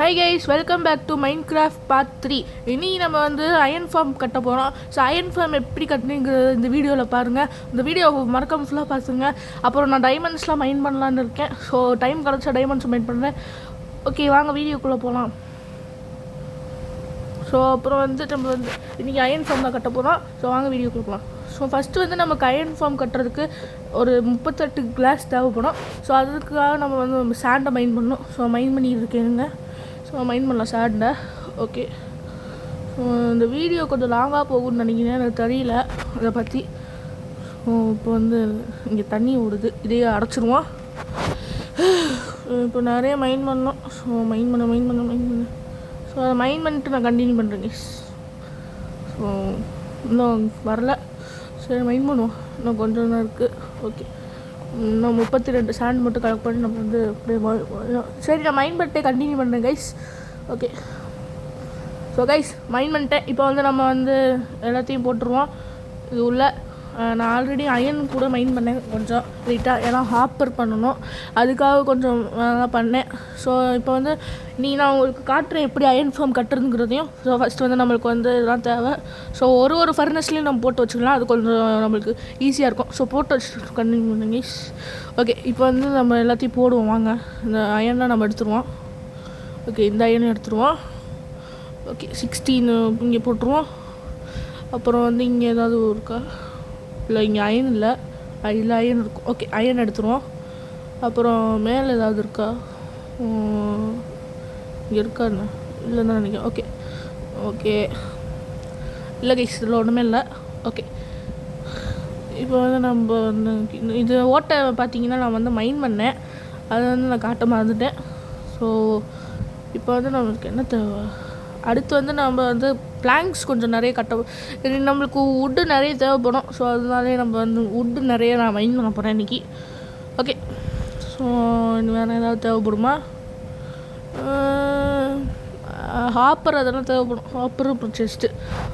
Hi guys, welcome back to Minecraft part 3. இனி நம்ம வந்து அயன் ஃபார்ம் கட்ட போகிறோம். ஸோ அயன் ஃபார்ம் எப்படி கட்டினுங்கிறது இந்த வீடியோவில் பாருங்கள். இந்த வீடியோ மறக்காம ஃபுல்லாக பார்த்துங்க. அப்புறம் நான் டைமண்ட்ஸ்லாம் மைன் பண்ணலான்னு இருக்கேன். ஸோ டைம் கிடச்சா டைமண்ட்ஸ் மைன் பண்ணுறேன். ஓகே, வாங்க வீடியோக்குள்ளே போகலாம். ஸோ அப்புறம் வந்து நம்ம வந்து இன்றைக்கி அயன் ஃபார்ம் தான் கட்ட போகிறோம். ஸோ வாங்க வீடியோக்குள்ளே போகலாம். ஸோ ஃபஸ்ட்டு வந்து நமக்கு அயன் ஃபார்ம் கட்டுறதுக்கு ஒரு 38 கிளாஸ் தேவைப்படும். ஸோ அதுக்காக நம்ம வந்து சாண்டை மைன் பண்ணணும். ஸோ மைன் பண்ணிட்டு இருக்கேனுங்க. ஸோ மைன் பண்ணலாம் சாண்டை. ஓகே, ஸோ இந்த வீடியோ கொஞ்சம் லாங்காக போகும்னு நினைக்கிறேன், எனக்கு தெரியல அதை பற்றி. ஸோ இப்போ வந்து இங்கே தண்ணி ஓடுது, இதையே அடைச்சிருவோம். இப்போ நிறைய மைன் பண்ணோம். ஸோ மைன் பண்ண ஸோ அதை மைன் பண்ணிட்டு நான் கண்டினியூ பண்ணுறேங்க. ஸோ இன்னும் வரல. சரி, மைன் பண்ணுவோம். இன்னும் கொஞ்சம் தான் இருக்குது. ஓகே, இன்னும் 32 சாண்ட் மட்டும் கலெக்ட் பண்ணி நம்ம வந்து அப்படியே சரி, நான் மைன் பண்ணிட்டே கண்டினியூ பண்ணுறேன் கைஸ். ஓகே, ஸோ கைஸ் மைன் பண்ணிட்டேன். இப்போ வந்து நம்ம வந்து எல்லாத்தையும் போட்டுருவோம் இது உள்ள. நான் ஆல்ரெடி அயன் கூட மைன் பண்ணேன் கொஞ்சம் லைட்டாக, ஏன்னா ஹாப்பர் பண்ணணும், அதுக்காக கொஞ்சம் பண்ணேன். ஸோ இப்போ வந்து நான் உங்களுக்கு காட்டுறேன் எப்படி அயன் ஃபார்ம் கட்டுறதுங்கிறதையும். ஸோ ஃபஸ்ட்டு வந்து நம்மளுக்கு வந்து இதெல்லாம் தேவை. ஸோ ஒரு ஃபர்னஸ்லேயும் நம்ம போட்டு வச்சுக்கலாம், அது கொஞ்சம் நம்மளுக்கு ஈஸியாக இருக்கும். ஸோ போட்டு வச்சு கண்டினியூ பண்ணுங்க. ஓகே, இப்போ வந்து நம்ம எல்லாத்தையும் போடுவோம். வாங்க, இந்த அயன்லாம் நம்ம எடுத்துருவோம். ஓகே, இந்த அயனும் எடுத்துருவோம். ஓகே, 16 இங்கே போட்டுருவோம். அப்புறம் வந்து இங்கே ஏதாவது இருக்கா? இல்லை, இங்கே அயன் இல்லை. இல்லை, அயன் இருக்கும். ஓகே, அயன் எடுத்துருவோம். அப்புறம் மேலே ஏதாவது இருக்கா? இங்கே இருக்காண்ணா? இல்லைன்னு நினைக்கிறேன். ஓகே ஓகே, இல்லை கைஸ், இதில் ஒன்றுமே இல்லை. ஓகே, இப்போ வந்து நம்ம வந்து இது ஓட்டை பார்த்தீங்கன்னா நான் வந்து மைன் பண்ணேன், அதை வந்து நான் காட்ட மறந்துட்டேன். ஸோ இப்போ வந்து நம்மளுக்கு என்ன தேவை? அடுத்து வந்து நம்ம வந்து பிளாங்க்ஸ் கொஞ்சம் நிறைய நம்மளுக்கு வுட்டு நிறைய தேவைப்படும். ஸோ அதனாலே நம்ம வந்து வுட்டு நிறைய நான் மைன் பண்ண போகிறேன் இன்றைக்கி. ஓகே, ஸோ வேறு ஏதாவது தேவைப்படுமா? ஹாப்பர் அதெல்லாம் தேவைப்படும். ஹாப்பர் அப்புறம் செஸ்ட்டு.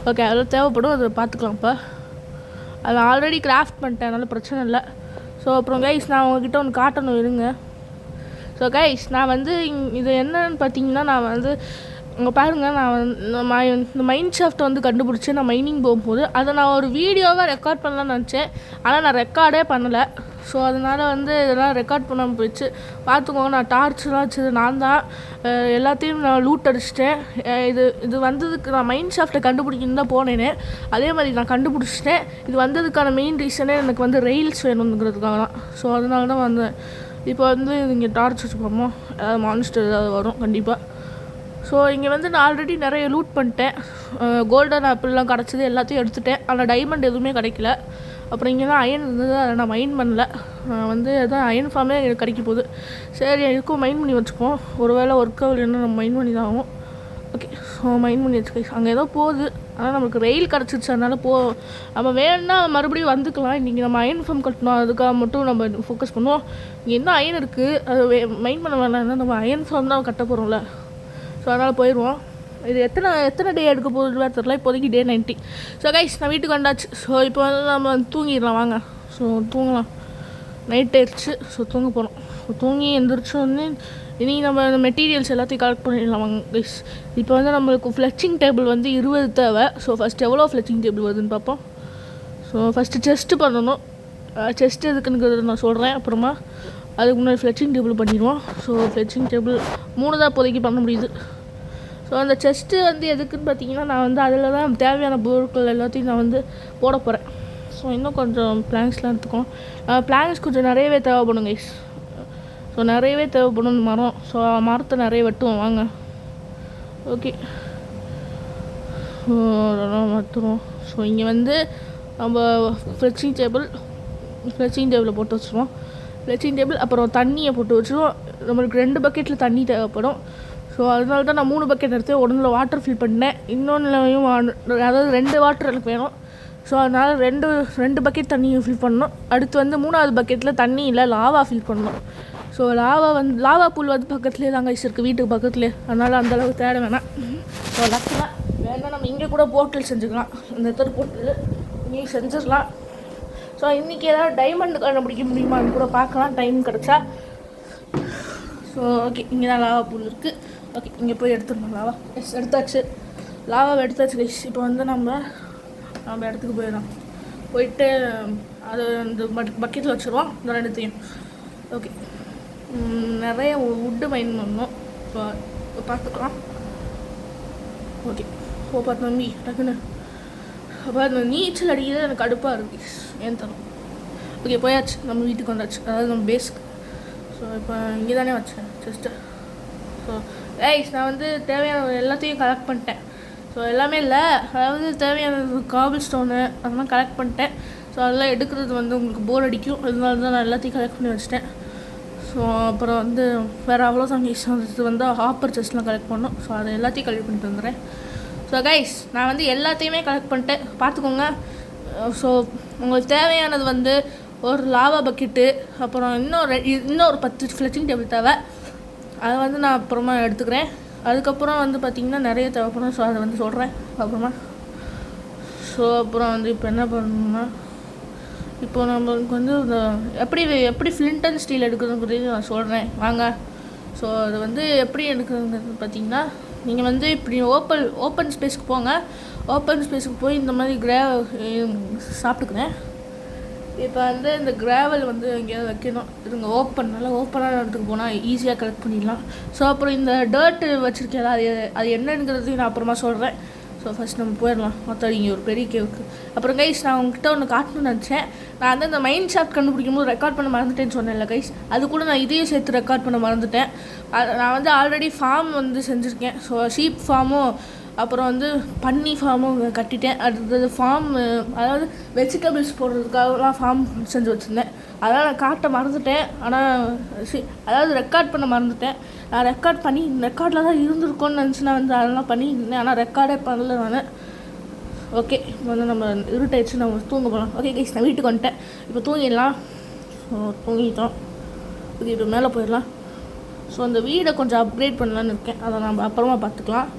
ஓகே, அதெல்லாம் தேவைப்படும், அதை பார்த்துக்கலாம். இப்போ அதை ஆல்ரெடி கிராஃப்ட் பண்ணிட்டேன், அதனால் பிரச்சனை இல்லை. ஸோ அப்புறம் கைஸ், நான் உங்ககிட்ட ஒன்று காட்டணும், இருங்க. ஸோ கைஸ், நான் வந்து இது என்னன்னு பார்த்தீங்கன்னா, நான் வந்து இங்கே பாருங்கள், நான் இந்த மைன் ஷாஃப்ட்டை வந்து கண்டுபிடிச்சி நான் மைனிங் போகும்போது அதை நான் ஒரு வீடியோவாக ரெக்கார்ட் பண்ணலான்னு நினச்சேன். ஆனால் நான் ரெக்கார்டே பண்ணலை. ஸோ அதனால் வந்து இதெல்லாம் ரெக்கார்ட் பண்ணாமல் போயிடுச்சு. பார்த்துக்கோங்க, நான் டார்ச்லாம் வச்சது நான் தான். எல்லாத்தையும் நான் லூட் அடிச்சிட்டேன். இது வந்ததுக்கு நான் மைன் ஷாஃப்ட்டை கண்டுபிடிக்கணும் தான் போனேனே, அதே மாதிரி நான் கண்டுபிடிச்சிட்டேன். இது வந்ததுக்கான மெயின் ரீசனே எனக்கு வந்து ரெயில்ஸ் வேணுங்கிறதுக்காக தான். ஸோ அதனால தான் வந்தேன். இப்போ வந்து இங்கே டார்ச் வச்சு போமோ, மான்ஸ்டர் ஏதாவது வரும் கண்டிப்பாக. ஸோ இங்கே வந்து நான் ஆல்ரெடி நிறைய லூட் பண்ணிட்டேன். கோல்டன் ஆப்பிள்லாம் கிடச்சிது, எல்லாத்தையும் எடுத்துட்டேன். ஆனால் டைமண்ட் எதுவுமே கிடைக்கல. அப்புறம் இங்கே தான் அயன் இருந்தது, அதை நான் மைன் பண்ணல. வந்து அதான் அயன் ஃபார்மே எனக்கு கிடைக்க போகுது. சரி, இருக்கும் மைன் பண்ணி வச்சுப்போம். ஒரு வேளை ஒர்க் ஆகலைன்னா நம்ம மைன் பண்ணி தான் ஆகும். ஓகே, ஸோ மைன் பண்ணி வச்சுக்க. அங்கே ஏதோ போகுது, ஆனால் நம்மளுக்கு ரெயில் கிடச்சிருச்சு, அதனால் நம்ம வேணும்னா மறுபடியும் வந்துக்கலாம். இன்றைக்கி நம்ம அயன் ஃபார்ம் கட்டணும், அதுக்காக மட்டும் நம்ம ஃபோக்கஸ் பண்ணுவோம். இங்கே என்ன அயன் இருக்குது, அது மைன் பண்ண வேணாம்னா நம்ம அயன் ஃபார்ம் தான் கட்ட போகிறோம்ல. ஸோ அதனால் போயிடுவோம். இது எத்தனை டே எடுக்க போகுது தெரியல. இப்போதைக்கு டே 90. ஸோ கைஸ், நான் வீட்டுக்கு வந்தாச்சு. ஸோ இப்போ வந்து நம்ம தூங்கிடலாம், வாங்க. ஸோ தூங்கலாம், நைட் ஆயிடுச்சு. ஸோ தூங்க போகிறோம். ஸோ தூங்கி எந்திரிச்சு வந்து இன்றைக்கி நம்ம இந்த மெட்டீரியல்ஸ் எல்லாத்தையும் கலெக்ட் பண்ணிடலாம், வாங்க கைஸ். இப்போ வந்து நம்மளுக்கு ஃப்ளெச்சிங் டேபிள் வந்து 20 தேவை. ஸோ ஃபஸ்ட் எவ்வளோ ஃப்ளெச்சிங் டேபிள் வருதுன்னு பார்ப்போம். ஸோ ஃபஸ்ட்டு செஸ்ட்டு பண்ணணும். செஸ்ட் எதுக்குங்கிறது நான் சொல்கிறேன் அப்புறமா. அதுக்கு முன்னாடி ஃப்ளெச்சிங் டேபிள் பண்ணிடுவோம். ஸோ ஃப்ளெச்சிங் டேபிள் 3 தான் இப்போதைக்கு பண்ண முடியுது. ஸோ அந்த செஸ்ட்டு வந்து எதுக்குன்னு பார்த்தீங்கன்னா, நான் வந்து அதில் தான் தேவையான பொருட்கள் எல்லாத்தையும் நான் வந்து போட போகிறேன். ஸோ இன்னும் கொஞ்சம் பிளாங்க்ஸ்லாம் எடுத்துக்கோம். பிளாங்க்ஸ் கொஞ்சம் நிறையவே தேவைப்படும் கைஸ். ஸோ நிறையவே தேவைப்படும் மரம். ஸோ மரத்தை நிறைய வெட்டுவோம், வாங்க. ஓகே, ஸோ அதெல்லாம் வெட்டுவோம். ஸோ இங்கே வந்து நம்ம ஃப்ளெச்சிங் டேபிளை போட்டு வச்சுருவோம். ஃப்ளெச்சிங் டேபிள், அப்புறம் தண்ணியை போட்டு வச்சுருவோம். நம்மளுக்கு 2 பக்கெட்டில் தண்ணி தேவைப்படும். ஸோ அதனால தான் நான் 3 பக்கெட் எடுத்து ஒன்றில் வாட்டர் ஃபில் பண்ணேன், இன்னொன்றுலையும் அதாவது 2 வாட்டர் எனக்கு வேணும். ஸோ அதனால் ரெண்டு பக்கெட் தண்ணியும் ஃபில் பண்ணணும். அடுத்து வந்து 3வது பக்கெட்டில் தண்ணி இல்லை, லாவா ஃபில் பண்ணணும். ஸோ லாவா பூல் வந்து பக்கத்துலேயே தாங்க இருக்குது, வீட்டுக்கு பக்கத்துலேயே. அதனால் அந்தளவுக்கு தேட வேணாம். ஸோ லக்கில் வேணால் நம்ம இங்கே கூட போர்ட்டல் செஞ்சுக்கலாம். இந்த இடத்துல போர்ட்டல் இங்கே செஞ்சிடலாம். ஸோ இன்றைக்கி ஏதாவது டைமண்ட் கண்டுபிடிக்க முடியுமான்னு கூட பார்க்கலாம், டைம் கிடச்சா. ஸோ ஓகே, இங்கே தான் லாவா பூல் இருக்குது. ஓகே, இங்கே போய் எடுத்துடணும் லாவா. எஸ், எடுத்தாச்சு. லாவாவை எடுத்தாச்சு கைஸ். இப்போ வந்து நம்ம இடத்துக்கு போயிடலாம். போயிட்டு அது அந்த பக்கெட்டில் வச்சுருவோம் இந்த ரெண்டுத்தையும். ஓகே, நிறைய வுட்டு மைன் பண்ணணும். ஸோ பார்த்துக்கலாம். ஓகே, பார்த்து தம்பி டக்குன்னு அப்போ அந்த நீச்சல் அடிக்கிறது எனக்கு கடுப்பாக இருக்குது. ஏன் தரும். ஓகே, போயாச்சு. நம்ம வீட்டுக்கு வந்தாச்சு, அதாவது நம்ம பேஸ்க்கு. ஸோ இப்போ இங்கே தானே வச்சேன் ஜஸ்ட்டு. ஸோ நான் வந்து தேவையான எல்லாத்தையும் கலெக்ட் பண்ணிட்டேன். ஸோ எல்லாமே இல்லை, அதாவது தேவையான காபிள் ஸ்டோனு அதெல்லாம் கலெக்ட் பண்ணிட்டேன். ஸோ அதெல்லாம் எடுக்கிறது வந்து உங்களுக்கு போர் அடிக்கும், அதனால தான் நான் எல்லாத்தையும் கலெக்ட் பண்ணி வச்சுட்டேன். ஸோ அப்புறம் வந்து வேறு அவ்வளோதான் கைஸ். அது வந்து ஹாப்பர் செஸ்ட்லாம் கலெக்ட் பண்ணோம். ஸோ அதை எல்லாத்தையும் கலெக்ட் பண்ணிட்டு வந்துடுறேன். ஸோ கைஸ், நான் வந்து எல்லாத்தையுமே கலெக்ட் பண்ணிட்டேன், பார்த்துக்கோங்க. ஸோ உங்களுக்கு தேவையானது வந்து ஒரு லாவா பக்கெட்டு, அப்புறம் இன்னொரு 10 ஃப்ளெச்சிங் டேபிள் தேவை. அதை வந்து நான் அப்புறமா எடுத்துக்கிறேன். அதுக்கப்புறம் வந்து பார்த்திங்கன்னா நிறைய தேவைப்படும். ஸோ அதை வந்து சொல்கிறேன் அப்புறமா. ஸோ அப்புறம் வந்து இப்போ என்ன பண்ணணும்னா, இப்போ நம்மளுக்கு வந்து எப்படி ஃப்ளிண்ட் அண்ட் ஸ்டீல் எடுக்கிறதுங்கிறது நான் சொல்கிறேன் வாங்க. ஸோ அது வந்து எப்படி எடுக்கிறதுங்கிறது பார்த்திங்கன்னா, நீங்கள் வந்து இப்படி ஓப்பன் ஸ்பேஸ்க்கு போங்க. ஓப்பன் ஸ்பேஸுக்கு போய் இந்த மாதிரி சாப்பிட்டுக்கிறேன். இப்போ வந்து இந்த கிராவல் வந்து எங்கேயாவது வைக்கணும். இதுங்க நல்லா ஓப்பனான இடத்துக்கு போனால் ஈஸியாக கலெக்ட் பண்ணிடலாம். ஸோ அப்புறம் இந்த டர்ட்டு வச்சுருக்கேன், அது என்னங்கிறதையும் நான் அப்புறமா சொல்கிறேன். ஸோ ஃபஸ்ட் நம்ம போயிடலாம். மொத்தம் இங்கே ஒரு பெரிய கேவுக்கு. அப்புறம் கைஸ், நான் உங்ககிட்ட ஒன்று காட்டணும்னு நினச்சேன். நான் வந்து இந்த மைண்ட் ஷாஃப்ட் கண்டுபிடிக்கும் போது ரெக்கார்ட் பண்ண மறந்துட்டேன்னு சொன்னேன்ல கைஸ், அது கூட நான் இதையும் சேர்த்து ரெக்கார்ட் பண்ண மறந்துட்டேன். நான் வந்து ஆல்ரெடி ஃபார்ம் வந்து செஞ்சுருக்கேன். ஸோ ஷீப் ஃபார்மும் அப்புறம் வந்து பன்னி ஃபார்மும் கட்டிட்டேன். அடுத்தது ஃபார்ம், அதாவது வெஜிடபிள்ஸ் போடுறதுக்காகலாம் ஃபார்ம் செஞ்சு வச்சுருந்தேன். அதனால் நான் காட்ட மறந்துட்டேன். ஆனால் அதாவது ரெக்கார்ட் பண்ண மறந்துட்டேன். நான் ரெக்கார்டில் தான் இருந்திருக்கோன்னு நினச்சி நான் வந்து அதெல்லாம் பண்ணியிருந்தேன். ஆனால் ரெக்கார்டே பண்ணல நான். ஓகே, இப்போ வந்து நம்ம இருட்டாயிடுச்சு, நம்ம தூங்க போகலாம். ஓகே கைஸ், நான் வீட்டுக்கு வந்துட்டேன். இப்போ தூங்கிடலாம். ஸோ தூங்கிட்டோம். ஓகே, இப்போ மேலே போயிடலாம். ஸோ அந்த வீடை கொஞ்சம் அப்கிரேட் பண்ணலான்னு இருக்கேன். அதை நம்ம அப்புறமா பார்த்துக்கலாம்.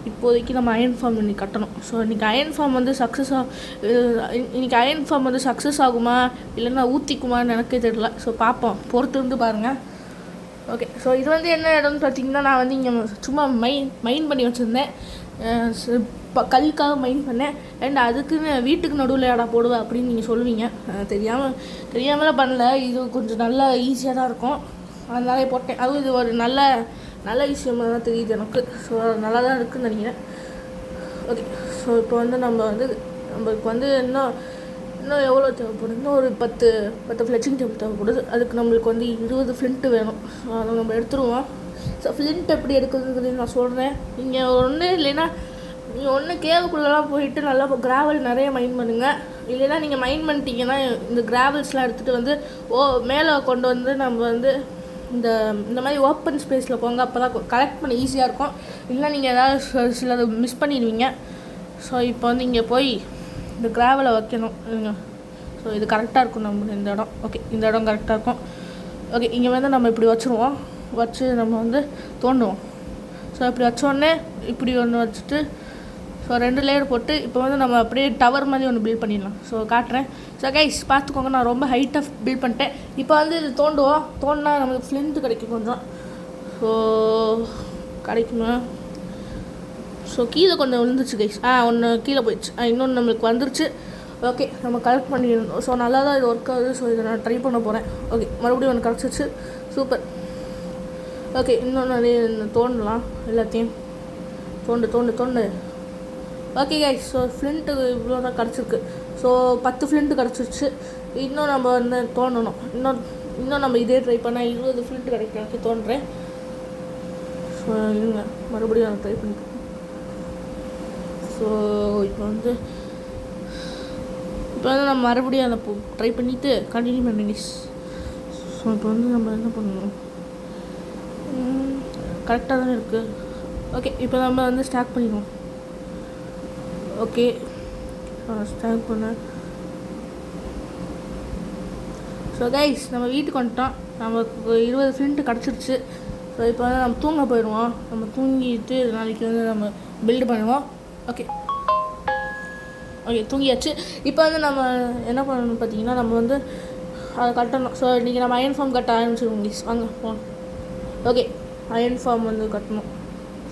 இப்போதைக்கு நம்ம அயன் ஃபார்ம் இன்னைக்கு கட்டணும். ஸோ இன்றைக்கி அயன் ஃபார்ம் வந்து சக்ஸஸ் ஆகுமா இல்லைன்னா ஊற்றிக்குமான்னு எனக்கே தெரியல. ஸோ பார்ப்போம், பொறுத்து இருந்து பாருங்கள். ஓகே, ஸோ இது வந்து என்ன இடம்னு பார்த்தீங்கன்னா, நான் வந்து இங்கே சும்மா மைன் பண்ணி வச்சுருந்தேன். கல்லுக்காக மைன் பண்ணேன். அண்ட் அதுக்குன்னு வீட்டுக்கு நடுவில் இடம் போடுவேன் அப்படின்னு நீங்கள் சொல்லுவீங்க. தெரியாமலாம் பண்ணல. இது கொஞ்சம் நல்லா ஈஸியாக தான் இருக்கும், அதனாலே போட்டேன். அதுவும் இது ஒரு நல்ல விஷயமாக தான் தெரியுது எனக்கு. ஸோ நல்லா தான் இருக்குதுன்னு நினைக்கிறேன். ஓகே, ஸோ இப்போ வந்து நம்மளுக்கு வந்து இன்னும் எவ்வளோ தேவைப்படுது? இன்னும் ஒரு 10 ஃப்ளெச்சிங் டேபிள் தேவைப்படுது. அதுக்கு நம்மளுக்கு வந்து 20 ஃப்ளிண்ட்டு வேணும். ஸோ அதை நம்ம எடுத்துருவோம். ஸோ ஃப்ளிண்ட் எப்படி எடுக்கிறதுங்கிறது நான் சொல்கிறேன். நீங்கள் ஒன்று கேவுக்குள்ளெலாம் போயிட்டு நல்லா கிராவல் நிறைய மைன் பண்ணுங்கள். இல்லைன்னா நீங்கள் மைன் பண்ணிட்டீங்கன்னா இந்த கிராவல்ஸ்லாம் எடுத்துகிட்டு வந்து மேலே கொண்டு வந்து நம்ம வந்து இந்த மாதிரி ஓப்பன் ஸ்பேஸில் போங்க. அப்போ தான் கலெக்ட் பண்ண ஈஸியாக இருக்கும். இல்லைனா நீங்கள் ஏதாவது சிலது மிஸ் பண்ணிடுவீங்க. ஸோ இப்போ வந்து இங்கே போய் இந்த கிராவலை வைக்கணும். ஸோ இது கரெக்டாக இருக்கும் நம்ம இந்த இடம். ஓகே, இந்த இடம் கரெக்டாக இருக்கும். ஓகே, இங்கே வந்து நம்ம இப்படி வச்சு நம்ம வந்து தோண்டுவோம். ஸோ இப்படி வச்சோடனே இப்படி ஒன்று வச்சுட்டு ஸோ 2 லேயர் போட்டு இப்போ வந்து நம்ம அப்படியே டவர் மாதிரி ஒன்று பில்ட் பண்ணிடலாம். ஸோ காட்டுறேன். ஸோ கைஸ் பார்த்துக்கோங்க, நான் ரொம்ப ஹைட்டாக பில்ட் பண்ணிட்டேன். இப்போ வந்து இது தோண்டினா நமக்கு ஃப்ளிண்ட் கிடைக்கும் கொஞ்சம். ஸோ கிடைக்குமா? ஸோ கீழே கொஞ்சம் விழுந்துச்சு கைஸ். ஒன்று கீழே போயிடுச்சு, இன்னொன்று நம்மளுக்கு வந்துருச்சு. ஓகே, நம்ம கலெக்ட் பண்ணிடணும். ஸோ நல்லா தான் இது ஒர்க் ஆகுது. ஸோ இதை நான் ட்ரை பண்ண போகிறேன். ஓகே, மறுபடியும் ஒன்று கிடச்சிச்சு. சூப்பர். ஓகே, இன்னொன்று நிறைய தோண்டலாம். எல்லாத்தையும் தோண்டு. ஓகே கைஸ், ஸோ ஃப்ளிண்ட்டு இவ்வளோ தான் கிடச்சிருக்கு. ஸோ 10 ஃப்ளிண்ட்டு கிடச்சிருச்சு. இன்னும் நம்ம வந்து தோண்டணும். இன்னும் நம்ம இதே ட்ரை பண்ணால் 20 ஃப்ளிண்ட்டு கிடைக்கிறதுக்கு தோன்றேன். ஸோ இல்லைங்க, மறுபடியும் நான் ட்ரை பண்ணிப்போம். ஸோ இப்போ வந்து நம்ம மறுபடியும் அதை ட்ரை பண்ணிவிட்டு கண்டினியூ பண்ணி. ஸோ இப்போ வந்து நம்ம என்ன பண்ணணும்? கரெக்டாக தானே இருக்குது. ஓகே, இப்போ நம்ம வந்து ஸ்டார்ட் பண்ணிடுவோம். ஓகே, ஸ்டார்ட் பண்ண. ஸோ கைஸ், நம்ம வீட்டுக்கு வந்துட்டோம். நமக்கு 20 ஃப்ளிண்ட்டு கிடச்சிருச்சு. ஸோ இப்போ வந்து நம்ம தூங்க போயிடுவோம். நம்ம தூங்கிட்டு நாளைக்கு வந்து நம்ம பில்டு பண்ணுவோம். ஓகே, தூங்கியாச்சு. இப்போ வந்து நம்ம என்ன பண்ணணும் பார்த்தீங்கன்னா, நம்ம வந்து அதை கட்டணும். ஸோ இன்றைக்கி நம்ம அயன் ஃபார்ம் கட்ட ஆரம்பிச்சிடுவோம் ப்ளீஸ். வாங்க போகணும். ஓகே, அயன் ஃபார்ம் வந்து கட்டணும்.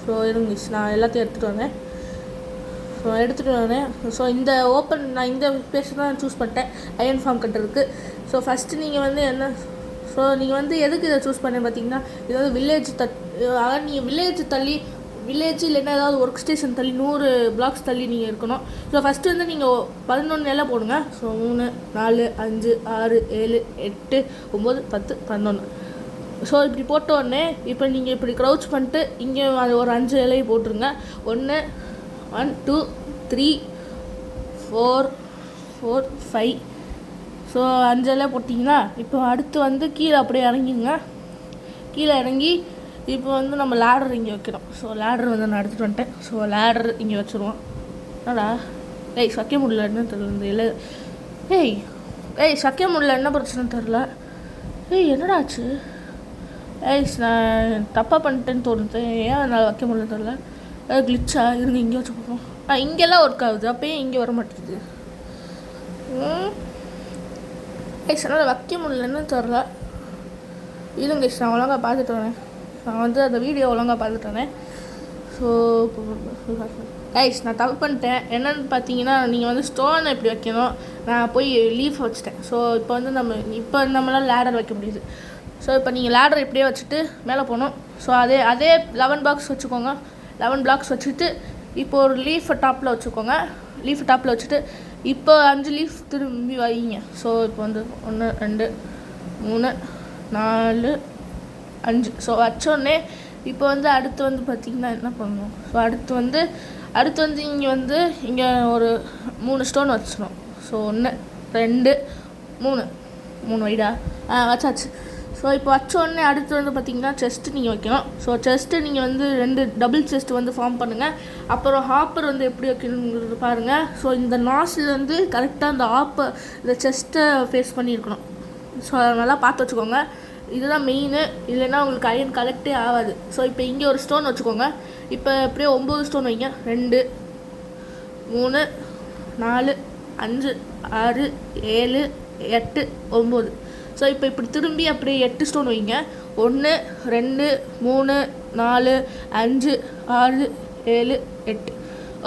ஸோ இருங்க நான் எல்லாத்தையும் எடுத்துகிட்டு வந்தேன். ஸோ இந்த நான் இந்த பிளேஸ் தான் சூஸ் பண்ணிட்டேன் அயன் ஃபார்ம் கட்டுறதுக்கு. ஸோ ஃபஸ்ட்டு நீங்கள் வந்து என்ன, ஸோ நீங்கள் வந்து எதுக்கு இதை சூஸ் பண்ணேன் பார்த்தீங்கன்னா, இது வந்து நீங்கள் வில்லேஜ் இல்லைன்னா ஏதாவது ஒர்க் ஸ்டேஷன் தள்ளி 100 பிளாக்ஸ் தள்ளி நீங்கள் இருக்கணும். ஸோ ஃபஸ்ட்டு வந்து நீங்கள் 11 நிலை போடுங்க. ஸோ 3 4 5 6 7 8 9 10 11. ஸோ இப்படி போட்ட உடனே இப்போ நீங்கள் இப்படி க்ரௌச் பண்ணிட்டு இங்கே அது ஒரு 5 இலையை போட்டுருங்க. 1 2 3 4 5. ஸோ 5 இலை போட்டிங்கன்னா இப்போ அடுத்து வந்து கீழே அப்படியே இறங்கிங்க. கீழே இறங்கி இப்போ வந்து நம்ம லேடர் இங்கே வைக்கிறோம். ஸோ லேடர் வந்து நான் எடுத்துகிட்டு வந்துட்டேன். ஸோ லேடர் இங்கே வச்சுருவோம். என்னடா வைக்க முடியல, என்ன தெரில இந்த இலை. வைக்க முடியல, என்ன பிரச்சனை தெரில. என்னடா ஆச்சு? நான் தப்பாக பண்ணிட்டேன்னு தோணுது. ஏன் என்னால் வைக்க முடியல தெரில. கிளிச்சா இருங்க, இங்கே வச்சு பார்ப்போம். இங்கெல்லாம் ஒர்க் ஆகுது, அப்போயே இங்கே வர மாட்டேங்குது. என்னால் வைக்க முடியலன்னு தெரில. இருங்க நான் ஒழுங்காக பார்த்துட்டு வரேன். நான் வந்து அந்த வீடியோ ஒழுங்காக பார்த்துட்டு வரேன். ஸோ நான் தப்பு பண்ணிட்டேன். என்னென்னு பார்த்தீங்கன்னா, நீங்கள் வந்து ஸ்டோனை எப்படி வைக்கணும், நான் போய் லீஃப் வச்சுட்டேன். ஸோ இப்போ வந்து நம்மளால் லேடர் வைக்க முடியுது. ஸோ இப்போ நீங்கள் லேடர் இப்படியே வச்சுட்டு மேலே போகணும். ஸோ அதே 11 பாக்ஸ் வச்சுக்கோங்க. 11 பிளாக்ஸ் வச்சுட்டு இப்போ ஒரு லீஃபை டாப்பில் வச்சுக்கோங்க. லீஃபை டாப்பில் வச்சுட்டு இப்போ 5 லீஃப் திரும்பி வைங்க. ஸோ இப்போ வந்து 1 2 3 4 5. ஸோ வச்சோடனே இப்போ வந்து அடுத்து வந்து பார்த்திங்கன்னா என்ன பண்ணணும். ஸோ அடுத்து வந்து இங்கே ஒரு 3 ஸ்டோன் வச்சிடணும். ஸோ 1 2 3 வைடா வச்சாச்சு. ஸோ இப்போ வச்சோடனே அடுத்து வந்து பார்த்திங்கன்னா செஸ்ட்டு நீங்கள் வைக்கணும். ஸோ செஸ்ட்டு நீங்கள் வந்து 2 டபுள் செஸ்ட் வந்து ஃபார்ம் பண்ணுங்கள். அப்புறம் ஹாப்பர் வந்து எப்படி வைக்கணுங்கிறது பாருங்கள். ஸோ இந்த நாசில் வந்து கரெக்டாக இந்த செஸ்ட்டை ஃபேஸ் பண்ணியிருக்கணும். ஸோ அதை நல்லா பார்த்து வச்சுக்கோங்க. இதுதான் மெயின். இல்லைன்னா உங்களுக்கு அயன் கலெக்டே ஆகாது. ஸோ இப்போ இங்கே ஒரு ஸ்டோன் வச்சுக்கோங்க. இப்போ எப்படியோ 9 ஸ்டோன் வைங்க. 2 3 4 5 6 7 8 9. ஸோ இப்போ இப்படி திரும்பி அப்படியே 8 ஸ்டோன் வைங்க. 1 2 3 4 5 6 7 8.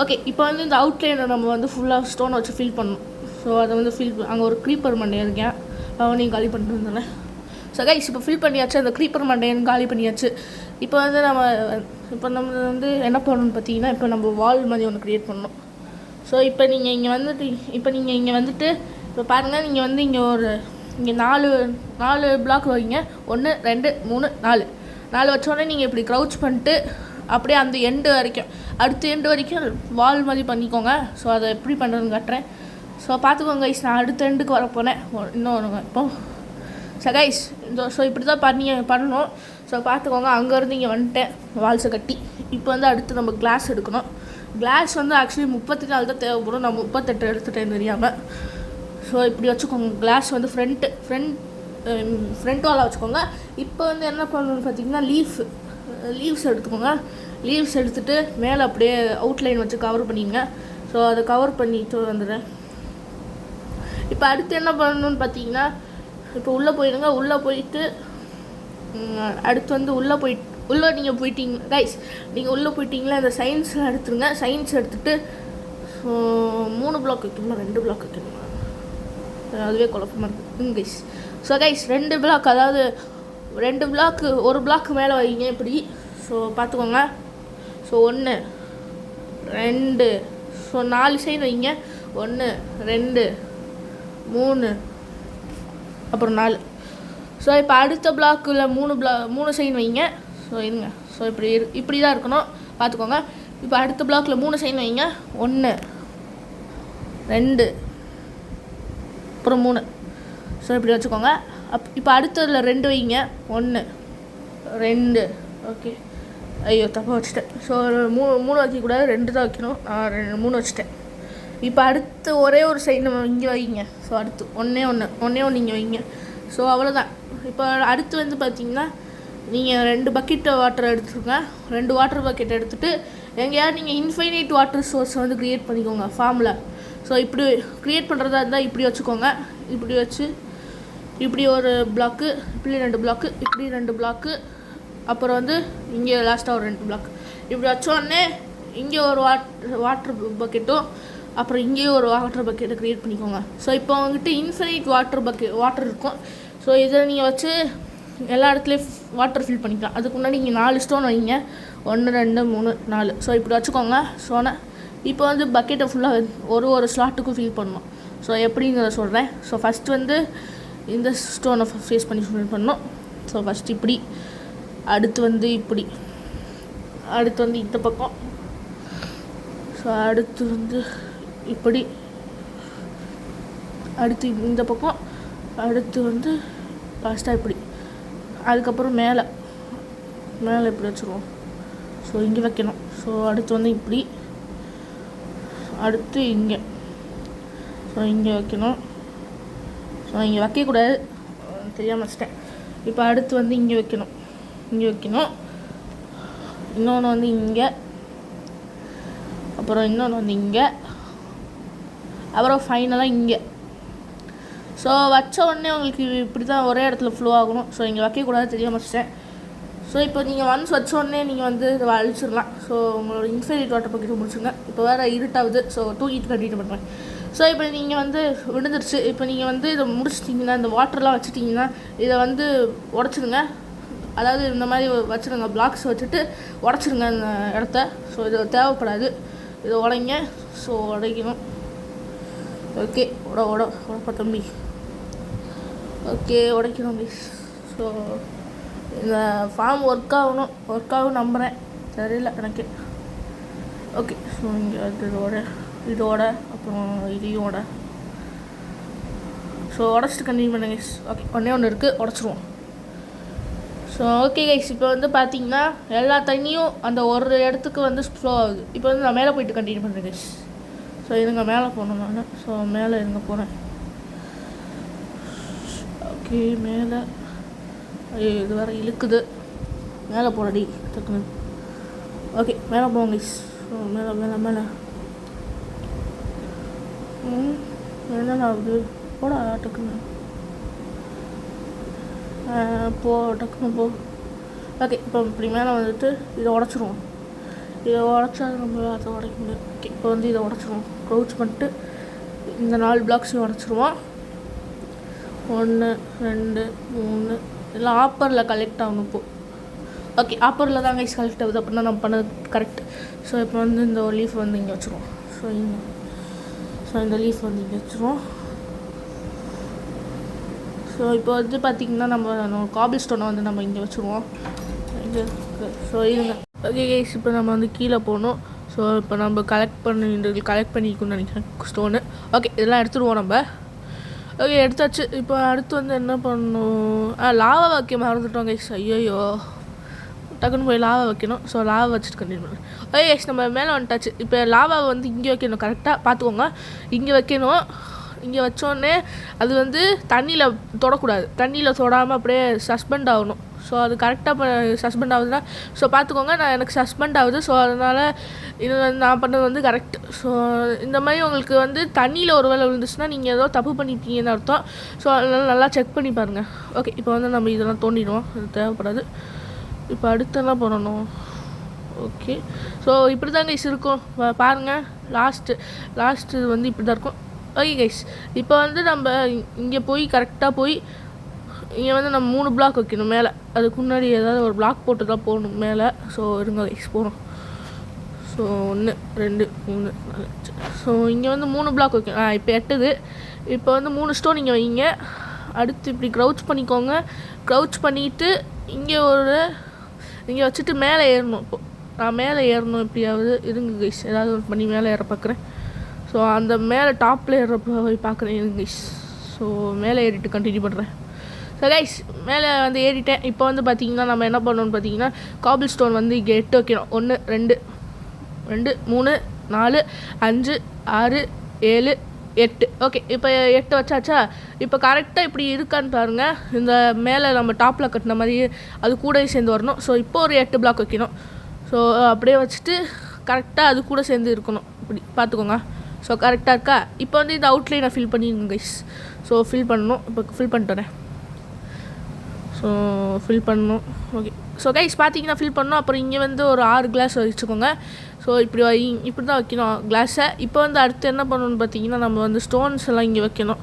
ஓகே, இப்போ வந்து இந்த அவுட்லைனை நம்ம வந்து ஃபுல்லாக ஸ்டோனை வச்சு ஃபில் பண்ணணும். ஸோ அதை வந்து அங்கே ஒரு க்ரீப்பர் மண்டே இருக்கேன், அவனையும் காலி பண்ணிட்டு வந்தேன். ஸோ கைஸ் இப்போ ஃபில் பண்ணியாச்சு. அந்த க்ரீப்பர் மண்டையன் காலி பண்ணியாச்சு. இப்போ வந்து நம்ம வந்து என்ன பண்ணணும்னு பார்த்தீங்கன்னா, இப்போ நம்ம வால் மாதிரி ஒன்று க்ரியேட் பண்ணணும். ஸோ இப்போ நீங்கள் இங்கே வந்துட்டு இப்போ பாருங்கள், நீங்கள் வந்து இங்கே 4 பிளாக் வைங்க. 1 2 3 4 வச்சோடனே நீங்கள் இப்படி க்ரௌச் பண்ணிட்டு அப்படியே அந்த அடுத்த எண்டு வரைக்கும் வால் மாதிரி பண்ணிக்கோங்க. ஸோ அதை எப்படி பண்ணுறதுன்னு காட்டுறேன். ஸோ பார்த்துக்கோங்க கைஸ், நான் அடுத்த எண்டுக்கு வரப்போனேன். இன்னொன்று இப்போ கைஸ் ஸோ இப்படி தான் பண்ணணும். ஸோ பார்த்துக்கோங்க, அங்கேருந்து இங்கே வந்துட்டேன் வால்ஸை கட்டி. இப்போ வந்து அடுத்து நம்ம கிளாஸ் எடுக்கணும். கிளாஸ் வந்து ஆக்சுவலி 34 தான் தேவைப்படும். நான் 38 எடுத்துட்டேன் தெரியாமல். ஸோ இப்படி வச்சுக்கோங்க. கிளாஸ் வந்து ஃப்ரண்ட் வாலாக வச்சுக்கோங்க. இப்போ வந்து என்ன பண்ணணும்னு பார்த்தீங்கன்னா, லீவ்ஸ் எடுத்துக்கோங்க. லீவ்ஸ் எடுத்துகிட்டு மேலே அப்படியே அவுட்லைன் வச்சு கவர் பண்ணிங்க. ஸோ அதை கவர் பண்ணிட்டு வந்துடுறேன். இப்போ அடுத்து என்ன பண்ணணும்னு பார்த்தீங்கன்னா, இப்போ உள்ளே போயிடுங்க. உள்ளே போயிட்டு அடுத்து வந்து உள்ளே நீங்கள் போயிட்டீங்க கைஸ். நீங்கள் உள்ளே போயிட்டீங்களா, அந்த சயின்ஸ்லாம் எடுத்துருங்க. சயின்ஸ் எடுத்துகிட்டு 3 பிளாக் வைக்கணுமா 2 பிளாக் வைக்கணுமா, அதுவே குழப்பமாக இருக்குது கைஸ். ஸோ கைஸ் 2 பிளாக், அதாவது 2 பிளாக்கு, ஒரு பிளாக் மேலே வைங்க இப்படி. ஸோ பார்த்துக்கோங்க. ஸோ 1 2, ஸோ 4 சைடு வைங்க. 1 2 3 அப்புறம் 4. ஸோ இப்போ அடுத்த பிளாக்கில் 3 சைன் வைங்க. ஸோ இருங்க. ஸோ இப்படி தான் இருக்கணும், பார்த்துக்கோங்க. இப்போ அடுத்த பிளாக்கில் 3 சைன் வைங்க. 1 2 அப்புறம் 3. ஸோ இப்படி வச்சுக்கோங்க. இப்போ அடுத்ததில் 2 வைங்க. 1 2. ஓகே, ஐயோ தப்பாக வச்சுட்டேன். ஸோ 3 வைக்கக்கூடாது, 2 தான் வைக்கணும். நான் 3 வச்சுட்டேன். இப்போ அடுத்து ஒரே ஒரு சைடு நம்ம இங்கே வைங்க. ஸோ அடுத்து ஒன்றே ஒன்று இங்கே வைங்க. ஸோ அவ்வளோதான். இப்போ அடுத்து வந்து பார்த்திங்கன்னா, நீங்கள் 2 பக்கெட் வாட்டர் எடுத்துக்கோங்க. 2 வாட்டர் பக்கெட் எடுத்துகிட்டு எங்கேயாவது நீங்கள் இன்ஃபைனைட் வாட்டர் சோர்ஸை வந்து க்ரியேட் பண்ணிக்கோங்க ஃபார்மில். ஸோ இப்படி க்ரியேட் பண்ணுறதா இருந்தால் இப்படி வச்சுக்கோங்க. இப்படி வச்சு இப்படி ஒரு பிளாக்கு, இப்படி 2 பிளாக்கு, இப்படி 2 பிளாக்கு, அப்புறம் வந்து இங்கே லாஸ்ட்டாக ஒரு 2 பிளாக். இப்படி வச்சோடனே இங்கே ஒரு வாட்டர் பக்கெட்டும் அப்புறம் இங்கேயும் ஒரு வாட்டர் பக்கெட்டை க்ரியேட் பண்ணிக்கோங்க. ஸோ இப்போ அவங்ககிட்ட இன்ஃபினிட் வாட்டர் இருக்கும். ஸோ இதை நீங்கள் வச்சு எல்லா இடத்துலையும் வாட்டர் ஃபில் பண்ணிக்கலாம். அதுக்கு முன்னாடி நீங்கள் 4 ஸ்டோன் வைங்க. 1 2 3 4. ஸோ இப்படி வச்சுக்கோங்க ஸ்டோனை. இப்போ வந்து பக்கெட்டை ஃபுல்லாக ஒரு ஸ்லாட்டுக்கும் ஃபில் பண்ணணும். ஸோ எப்படிங்கிறத சொல்கிறேன். ஸோ ஃபஸ்ட்டு வந்து இந்த ஸ்டோனை ஃபேஸ் பண்ணி ஃபில் பண்ணணும். ஸோ ஃபஸ்ட்டு இப்படி, அடுத்து வந்து இப்படி, அடுத்து வந்து இந்த பக்கம், ஸோ அடுத்து வந்து இப்படி, அடுத்து இந்த பக்கம், அடுத்து வந்து லாஸ்ட்டாக இப்படி, அதுக்கப்புறம் மேலே இப்படி வச்சுருவோம். ஸோ இங்கே வைக்கணும். ஸோ அடுத்து வந்து இப்படி, அடுத்து இங்கே, ஸோ இங்கே வைக்கணும். ஸோ இங்கே வைக்கக்கூடாது, தெரியாமல் வச்சிட்டேன். இப்போ அடுத்து வந்து இங்கே வைக்கணும். இன்னொன்று வந்து இங்கே, அப்புறம் இன்னொன்று வந்து இங்கே, அப்புறம் ஃபைனலாக இங்கே. ஸோ வச்ச உடனே உங்களுக்கு இப்படி தான் ஒரே இடத்துல ஃப்ளோ ஆகணும். ஸோ இங்கே வைக்கக்கூடாது, தெரியாமல் வச்சிட்டேன். ஸோ இப்போ நீங்கள் ஒன்ஸ் வச்ச உடனே நீங்கள் வந்து இதை அழிச்சிடலாம். ஸோ உங்களோட இன்ஃபினிட் வாட்டர் பக்கெட்டு முடிச்சுங்க. இப்போ வேறு இருட்டாகுது. ஸோ தூங்கிட்டு கண்டினியூ பண்ணுறேன். ஸோ இப்போ நீங்கள் வந்து விழுந்துருச்சு. இப்போ நீங்கள் வந்து இதை முடிச்சிட்டிங்கன்னா, இந்த வாட்டர்லாம் வச்சுட்டிங்கன்னா இதை வந்து உடச்சிடுங்க. அதாவது இந்த மாதிரி வச்சுருங்க, பிளாக்ஸ் வச்சுட்டு உடச்சிருங்க இந்த இடத்த. ஸோ இது தேவைப்படாது, இதை உடைங்க. ஸோ உடைக்கணும். ஓகே, உடப்பா தம்பி. ஓகே, உடைக்கணும் ப்ளீஸ். ஸோ இந்த ஃபார்ம் ஒர்க் ஆகும் நம்புகிறேன், தெரியல எனக்கு. ஓகே, ஸோ இங்கே இதோட அப்புறம் இதையோட ஸோ உடச்சிட்டு கண்டினியூ பண்ணுங்க கைஸ். ஓகே, ஒன்று இருக்குது, உடச்சிருவோம். ஸோ ஓகே கைஸ், இப்போ வந்து பார்த்தீங்கன்னா எல்லா தண்ணியும் அந்த ஒரு இடத்துக்கு வந்து ஃப்ளோ ஆகுது. இப்போ வந்து நான் மேலே போயிட்டு கண்டினியூ பண்ணுறேன் கைஸ். ஸோ இதுங்க மேலே போகணும் நான். ஸோ மேலே இருங்க போகிறேன். ஓகே, மேலே இது வேறு இழுக்குது. மேலே போடடி டக்குன்னு. ஓகே, மேலே போவோம் கைஸ். ஸோ மேலே என்ன ஆகுது? போடா டக்குன்னு டக்குன்னு போ. ஓகே, இப்போ இப்படி மேலே வந்துட்டு இதை உடச்சிருவோம். இதை உடச்சா நம்ம அதை உடைக்க முடியும். ஓகே, இப்போ வந்து இதை உடச்சிருவோம். க்ரௌச் பண்ணிட்டு இந்த 4 பிளாக்ஸையும் உடச்சிருவோம். 1 2 3 எல்லாம் ஆப்பரில் கலெக்ட் ஆகணும் இப்போது. ஓகே, ஆப்பரில் தான் கைஸ் கலெக்ட் ஆகுது. அப்படின்னா நம்ம பண்ணது கரெக்ட். ஸோ இப்போ வந்து இந்த ஒரு லீஃப் வந்து இங்கே வச்சுருவோம். ஸோ இந்த லீஃப் வந்து இங்கே வச்சுருவோம். ஸோ இப்போ வந்து பார்த்திங்கன்னா நம்ம காபிள் ஸ்டோனை வந்து நம்ம இங்கே வச்சுருவோம். ஸோ இருங்க. ஓகே கைஸ், இப்போ நம்ம வந்து கீழே போகணும். ஸோ இப்போ நம்ம கலெக்ட் பண்ணிக்கணும்னு நினைக்கிறேன் ஸ்டோனு. ஓகே, இதெல்லாம் எடுத்துருவோம் நம்ம. ஓகே, எடுத்தாச்சு. இப்போ அடுத்து வந்து என்ன பண்ணணும்? லாவா வைக்க மறந்துட்டோம் கைஸ். ஐயோ, டக்குன்னு போய் லாவா வைக்கணும். ஸோ லாவா வச்சுட்டு கண்டினியூ பண்ணுறேன். ஓகே கைஸ், நம்ம மேலே வந்துட்டாச்சு. இப்போ லாவாவை வந்து இங்கே வைக்கணும். கரெக்டாக பார்த்துக்கோங்க, இங்கே வைக்கணும். இங்கே வச்சோடனே அது வந்து தண்ணியில் தொடக்கூடாது. தண்ணியில் தொடாமல் அப்படியே சஸ்பெண்ட் ஆகணும். ஸோ அது கரெக்டாக சஸ்பெண்ட் ஆகுதுன்னா ஸோ பார்த்துக்கோங்க, எனக்கு சஸ்பெண்ட் ஆகுது. ஸோ அதனால் இது நான் பண்ணது வந்து கரெக்ட். ஸோ இந்த மாதிரி உங்களுக்கு வந்து தண்ணியில் ஒரு வேளை விழுந்துச்சுன்னா நீங்கள் ஏதோ தப்பு பண்ணிட்டீங்கன்னு அர்த்தம். ஸோ அதனால் நல்லா செக் பண்ணி பாருங்கள். ஓகே, இப்போ வந்து நம்ம இதெல்லாம் தோண்டிடுவோம், அது தேவைப்படாது. இப்போ அடுத்து என்ன பண்ணணும்? ஓகே, ஸோ இப்படி தான் கைஸ் இருக்கும் பாருங்கள். லாஸ்ட்டு இது வந்து இப்படி தான் இருக்கும். ஓகே கைஸ், இப்போ வந்து நம்ம இங்கே போய் கரெக்டாக போய் இங்கே வந்து நம்ம 3 பிளாக் வைக்கணும் மேலே. அதுக்கு முன்னாடி ஏதாவது ஒரு பிளாக் போட்டு தான் போகணும் மேலே. ஸோ இருங்க கைஸ், போகணும். ஸோ 1 2 3 4 5. ஸோ இங்கே வந்து 3 பிளாக் வைக்கணும். இப்போ 8. இப்போ வந்து 3 ஸ்டோன் இங்கே வைங்க. அடுத்து இப்படி க்ரௌச் பண்ணிக்கோங்க. க்ரௌச் பண்ணிவிட்டு இங்கே வச்சுட்டு மேலே ஏறணும். இப்போது நான் மேலே ஏறணும் எப்படியாவது. இருங்க கைஸ், ஏதாவது பண்ணி மேலே ஏற பார்க்குறேன். ஸோ அந்த மேலே டாப்பில் ஏறப்போ போய் பார்க்குறேன். இருங்க கைஸ். ஸோ மேலே ஏறிட்டு கண்டினியூ பண்ணுறேன். ஸோ கைஸ், மேலே வந்து ஏறிட்டேன். இப்போ வந்து பார்த்திங்கன்னா நம்ம என்ன பண்ணணும்னு பார்த்தீங்கன்னா காபிள் ஸ்டோன் வந்து இங்கே 8 வைக்கணும். 1 2 3 4 5 6 7 8. ஓகே, இப்போ 8 வச்சாச்சா? இப்போ கரெக்டாக இப்படி இருக்கான்னு பாருங்கள். இந்த மேலே நம்ம டாப்பில் கட்டின மாதிரி அது கூட சேர்ந்து வரணும். ஸோ இப்போ ஒரு 8 பிளாக் வைக்கணும். ஸோ அப்படியே வச்சுட்டு கரெக்டாக அது கூட சேர்ந்து இருக்கணும். இப்படி பார்த்துக்கோங்க. ஸோ கரெக்டாக இருக்கா? இப்போ வந்து இந்த அவுட்லைனை ஃபில் பண்ணிடுங்க கைஸ். ஸோ ஃபில் பண்ணணும். இப்போ ஃபில் பண்ணிட்டு வரேன். ஸோ ஃபில் பண்ணணும். ஓகே, ஸோ கைஸ் பார்த்தீங்கன்னா ஃபில் பண்ணணும். அப்புறம் இங்கே வந்து ஒரு 6 கிளாஸ் வச்சுக்கோங்க. ஸோ இப்படி தான் வைக்கணும் கிளாஸை. இப்போ வந்து அடுத்து என்ன பண்ணணும்னு பார்த்தீங்கன்னா நம்ம வந்து ஸ்டோன்ஸ் எல்லாம் இங்கே வைக்கணும்.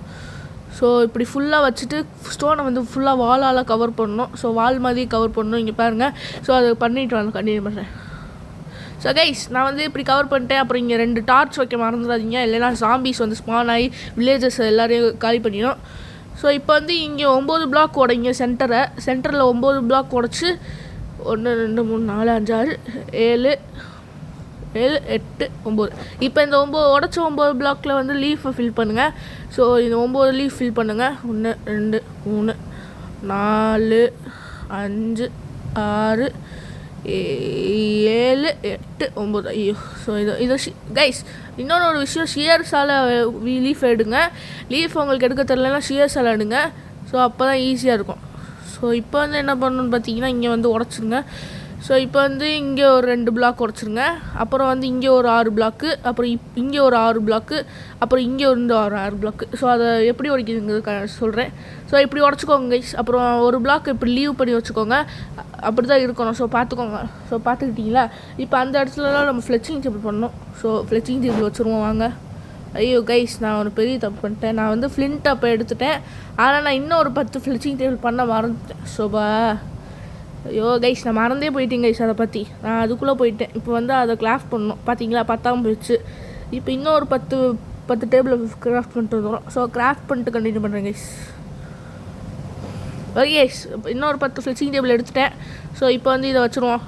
ஸோ இப்படி ஃபுல்லாக வச்சுட்டு ஸ்டோனை வந்து ஃபுல்லாக வாலால் கவர் பண்ணணும். ஸோ வால் மாதிரி கவர் பண்ணணும். இங்கே பாருங்கள். ஸோ அது பண்ணிவிட்டு வந்து கண்டினியூ பண்ணுறேன். ஸோ கைஸ் நான் வந்து இப்படி கவர் பண்ணிட்டேன். அப்புறம் இங்கே 2 டார்ச் வைக்க மறந்துடாதீங்க, இல்லைன்னா ஜாம்பிஸ் வந்து ஸ்பான் ஆகி வில்லேஜஸ் எல்லோரையும் காலி பண்ணிடும். ஸோ இப்போ வந்து இங்கே 9 பிளாக் உடைங்க சென்டரில் 9 பிளாக் உடச்சி 1 2 3 4 5 6 7 7 8 9. இப்போ இந்த 9 பிளாக்கில் வந்து லீஃபை ஃபில் பண்ணுங்கள். ஸோ இந்த 9 லீஃப் ஃபில் பண்ணுங்கள். 1 2 3 4 5 6 7 8 9. ஐயோ, ஸோ இது கைஸ் இன்னொரு விஷயம், ஷியர்ஸால் லீஃப் எடுங்க. லீஃப் உங்களுக்கு எடுக்க தெரியலன்னா ஷியர்ஸால் எடுங்க. ஸோ அப்போ தான் ஈஸியாக இருக்கும். ஸோ இப்போ வந்து என்ன பண்ணணுன்னு பார்த்தீங்கன்னா இங்கே வந்து உடச்சிருங்க. ஸோ இப்போ வந்து இங்கே ஒரு 2 பிளாக் உடச்சிருங்க. அப்புறம் வந்து இங்கே ஒரு 6 பிளாக்கு, அப்புறம் இங்கே ஒரு 6 பிளாக்கு, அப்புறம் இங்கே வந்து ஒரு 6 பிளாக்கு. ஸோ அதை எப்படி உடைக்குதுங்கிறது சொல்கிறேன். ஸோ இப்படி உடச்சிக்கோங்க கைஸ். அப்புறம் ஒரு பிளாக் இப்படி லீவ் பண்ணி வச்சுக்கோங்க. அப்படி தான் இருக்கணும். ஸோ பார்த்துக்கோங்க. ஸோ பார்த்துக்கிட்டிங்களா? இப்போ அந்த இடத்துலலாம் நம்ம ஃப்ளெச்சிங் டேபிள் பண்ணணும். ஸோ ஃப்ளெச்சிங் டேபிள் வச்சுருவோம் வாங்க. ஐயோ கைஸ், நான் ஒரு பெரிய தப்பு பண்ணிட்டேன். நான் வந்து ஃப்ளிண்ட் அப்போ எடுத்துட்டேன். ஆனால் நான் இன்னும் ஒரு 10 ஃப்ளெச்சிங் டேபிள் பண்ண மறந்துட்டேன். ஸோபா, ஐயோ கைஸ் நான் மறந்தே போயிட்டேன் கைஸ். அதை பற்றி நான் அதுக்குள்ளே போயிட்டேன். இப்போ வந்து அதை கிராஃப்ட் பண்ணணும். பார்த்தீங்களா, 10ஆம் போயிடுச்சு. இப்போ இன்னும் ஒரு 10 டேபிள் கிராஃப்ட் பண்ணிட்டு வந்துடும். ஸோ கிராஃப்ட் பண்ணிட்டு கண்டினியூ பண்ணுறேன் கைஸ். ஓகே கைஸ், இன்னொரு 10 ஃப்ளெச்சிங் டேபிள் எடுத்துட்டேன். ஸோ இப்போ வந்து இதை வச்சுருவோம்.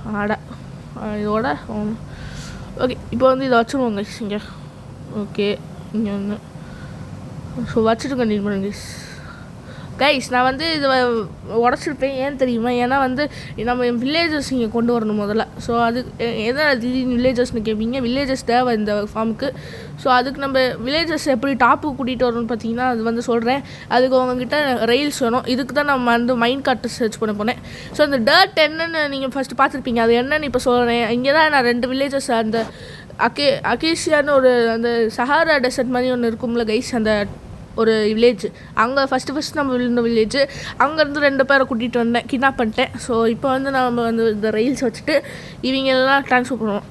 இதோட ஓகே, இப்போ வந்து இதை வச்சுருவோம் கைஸ் இங்கே. ஓகே, இங்கே வந்து ஸோ வச்சுட்டு கண்டினியூ பண்ணுங்க கைஸ். நான் வந்து இதை உடச்சிருப்பேன். ஏன் தெரியுமா? ஏன்னா வந்து நம்ம வில்லேஜஸ் இங்கே கொண்டு வரணும் முதல்ல. ஸோ அது எதை திடீர்னு வில்லேஜஸ்னு கேட்பீங்க. வில்லேஜஸ் தேவை இந்த ஃபார்முக்கு. ஸோ அதுக்கு நம்ம வில்லேஜஸ் எப்படி டாப்புக்கு கூட்டிகிட்டு வரணும்னு பார்த்தீங்கன்னா அது வந்து சொல்கிறேன். அதுக்கு உங்ககிட்ட ரெயில்ஸ் வேணும். இதுக்கு தான் நம்ம வந்து மைண்ட் கார்ட்டை சர்ச் பண்ண போனேன். ஸோ அந்த டர்ட் என்னன்னு நீங்கள் ஃபஸ்ட்டு பார்த்துருப்பீங்க. அது என்னன்னு இப்போ சொல்கிறேன். இங்கே தான் நான் 2 வில்லேஜஸ் அந்த அகேஷியான்னு ஒரு அந்த சஹாரா டெசர்ட் மாதிரி ஒன்று இருக்கும்ல கைஸ், அந்த ஒரு வில்லேஜ். அங்கே ஃபஸ்ட்டு நம்ம விழுந்த வில்லேஜ். அங்கேருந்து 2 பேரை கூட்டிகிட்டு வந்தேன், கிட்னாப் பண்ணிட்டேன். ஸோ இப்போ வந்து நம்ம வந்து இந்த ரயில்ஸ் வச்சுட்டு இவங்கெல்லாம் ட்ரான்ஸ்ஃபர் பண்ணுவோம்.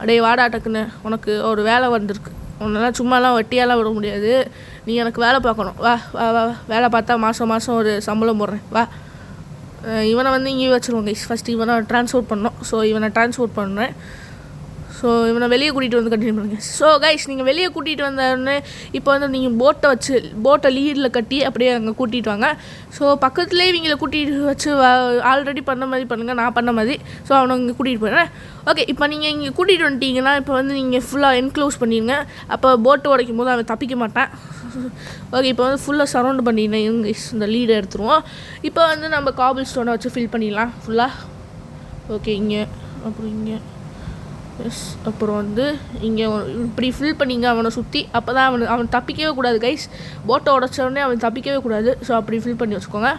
டேய் வாடா டக்குன்னு, உனக்கு ஒரு வேலை வந்திருக்கு. உன்னெல்லாம் சும்மாலாம் வட்டியாலாம் விட முடியாது. நீ எனக்கு வேலை பார்க்கணும். வா வா வா வேலை பார்த்தா மாதம் ஒரு சம்பளம் போடுறேன். வா. இவனை வந்து இங்கே வச்சுருவோம் கைஸ். ஃபஸ்ட்டு இவனை ட்ரான்ஸ்போர்ட் பண்ணோம். ஸோ இவனை ட்ரான்ஸ்போர்ட் பண்ணுறேன். ஸோ இவனை வெளியே கூட்டிகிட்டு வந்து கண்டினியூ பண்ணுங்கள். ஸோ கைஸ் நீங்கள் வெளியே கூட்டிகிட்டு வந்தோடனே இப்போ வந்து நீங்கள் போட்டை லீடில் கட்டி அப்படியே அங்கே கூட்டிகிட்டு வாங்க. ஸோ பக்கத்துலேயே இவங்களை கூட்டிகிட்டு வச்சு ஆல்ரெடி பண்ண மாதிரி பண்ணுங்கள், நான் பண்ண மாதிரி. ஸோ அவனை இங்கே கூட்டிகிட்டு போயிடுறேன். ஓகே, இப்போ நீங்கள் இங்கே கூட்டிகிட்டு வந்துட்டீங்கன்னா இப்போ வந்து நீங்கள் ஃபுல்லாக என்க்ளோஸ் பண்ணிடுங்க. அப்போ போட்டு உடைக்கும் போது அவன் தப்பிக்க மாட்டான். ஓகே, இப்போ வந்து ஃபுல்லாக சரௌண்ட் பண்ணிடுங்க. இவங்க இந்த லீடை எடுத்துருவோம். இப்போ வந்து நம்ம காபிள் ஸ்டோனை வச்சு ஃபில் பண்ணிடலாம் ஃபுல்லாக. ஓகே, இங்கே அப்புறம் இங்கே எஸ், அப்புறம் வந்து இங்கே இப்படி ஃபில் பண்ணிங்க அவனை சுற்றி. அப்போ தான் அவன் தப்பிக்கவே கூடாது கைஸ். போட்டை உடச்சோடனே அவன் தப்பிக்கவே கூடாது. ஸோ அப்படி ஃபில் பண்ணி வச்சுக்கோங்க.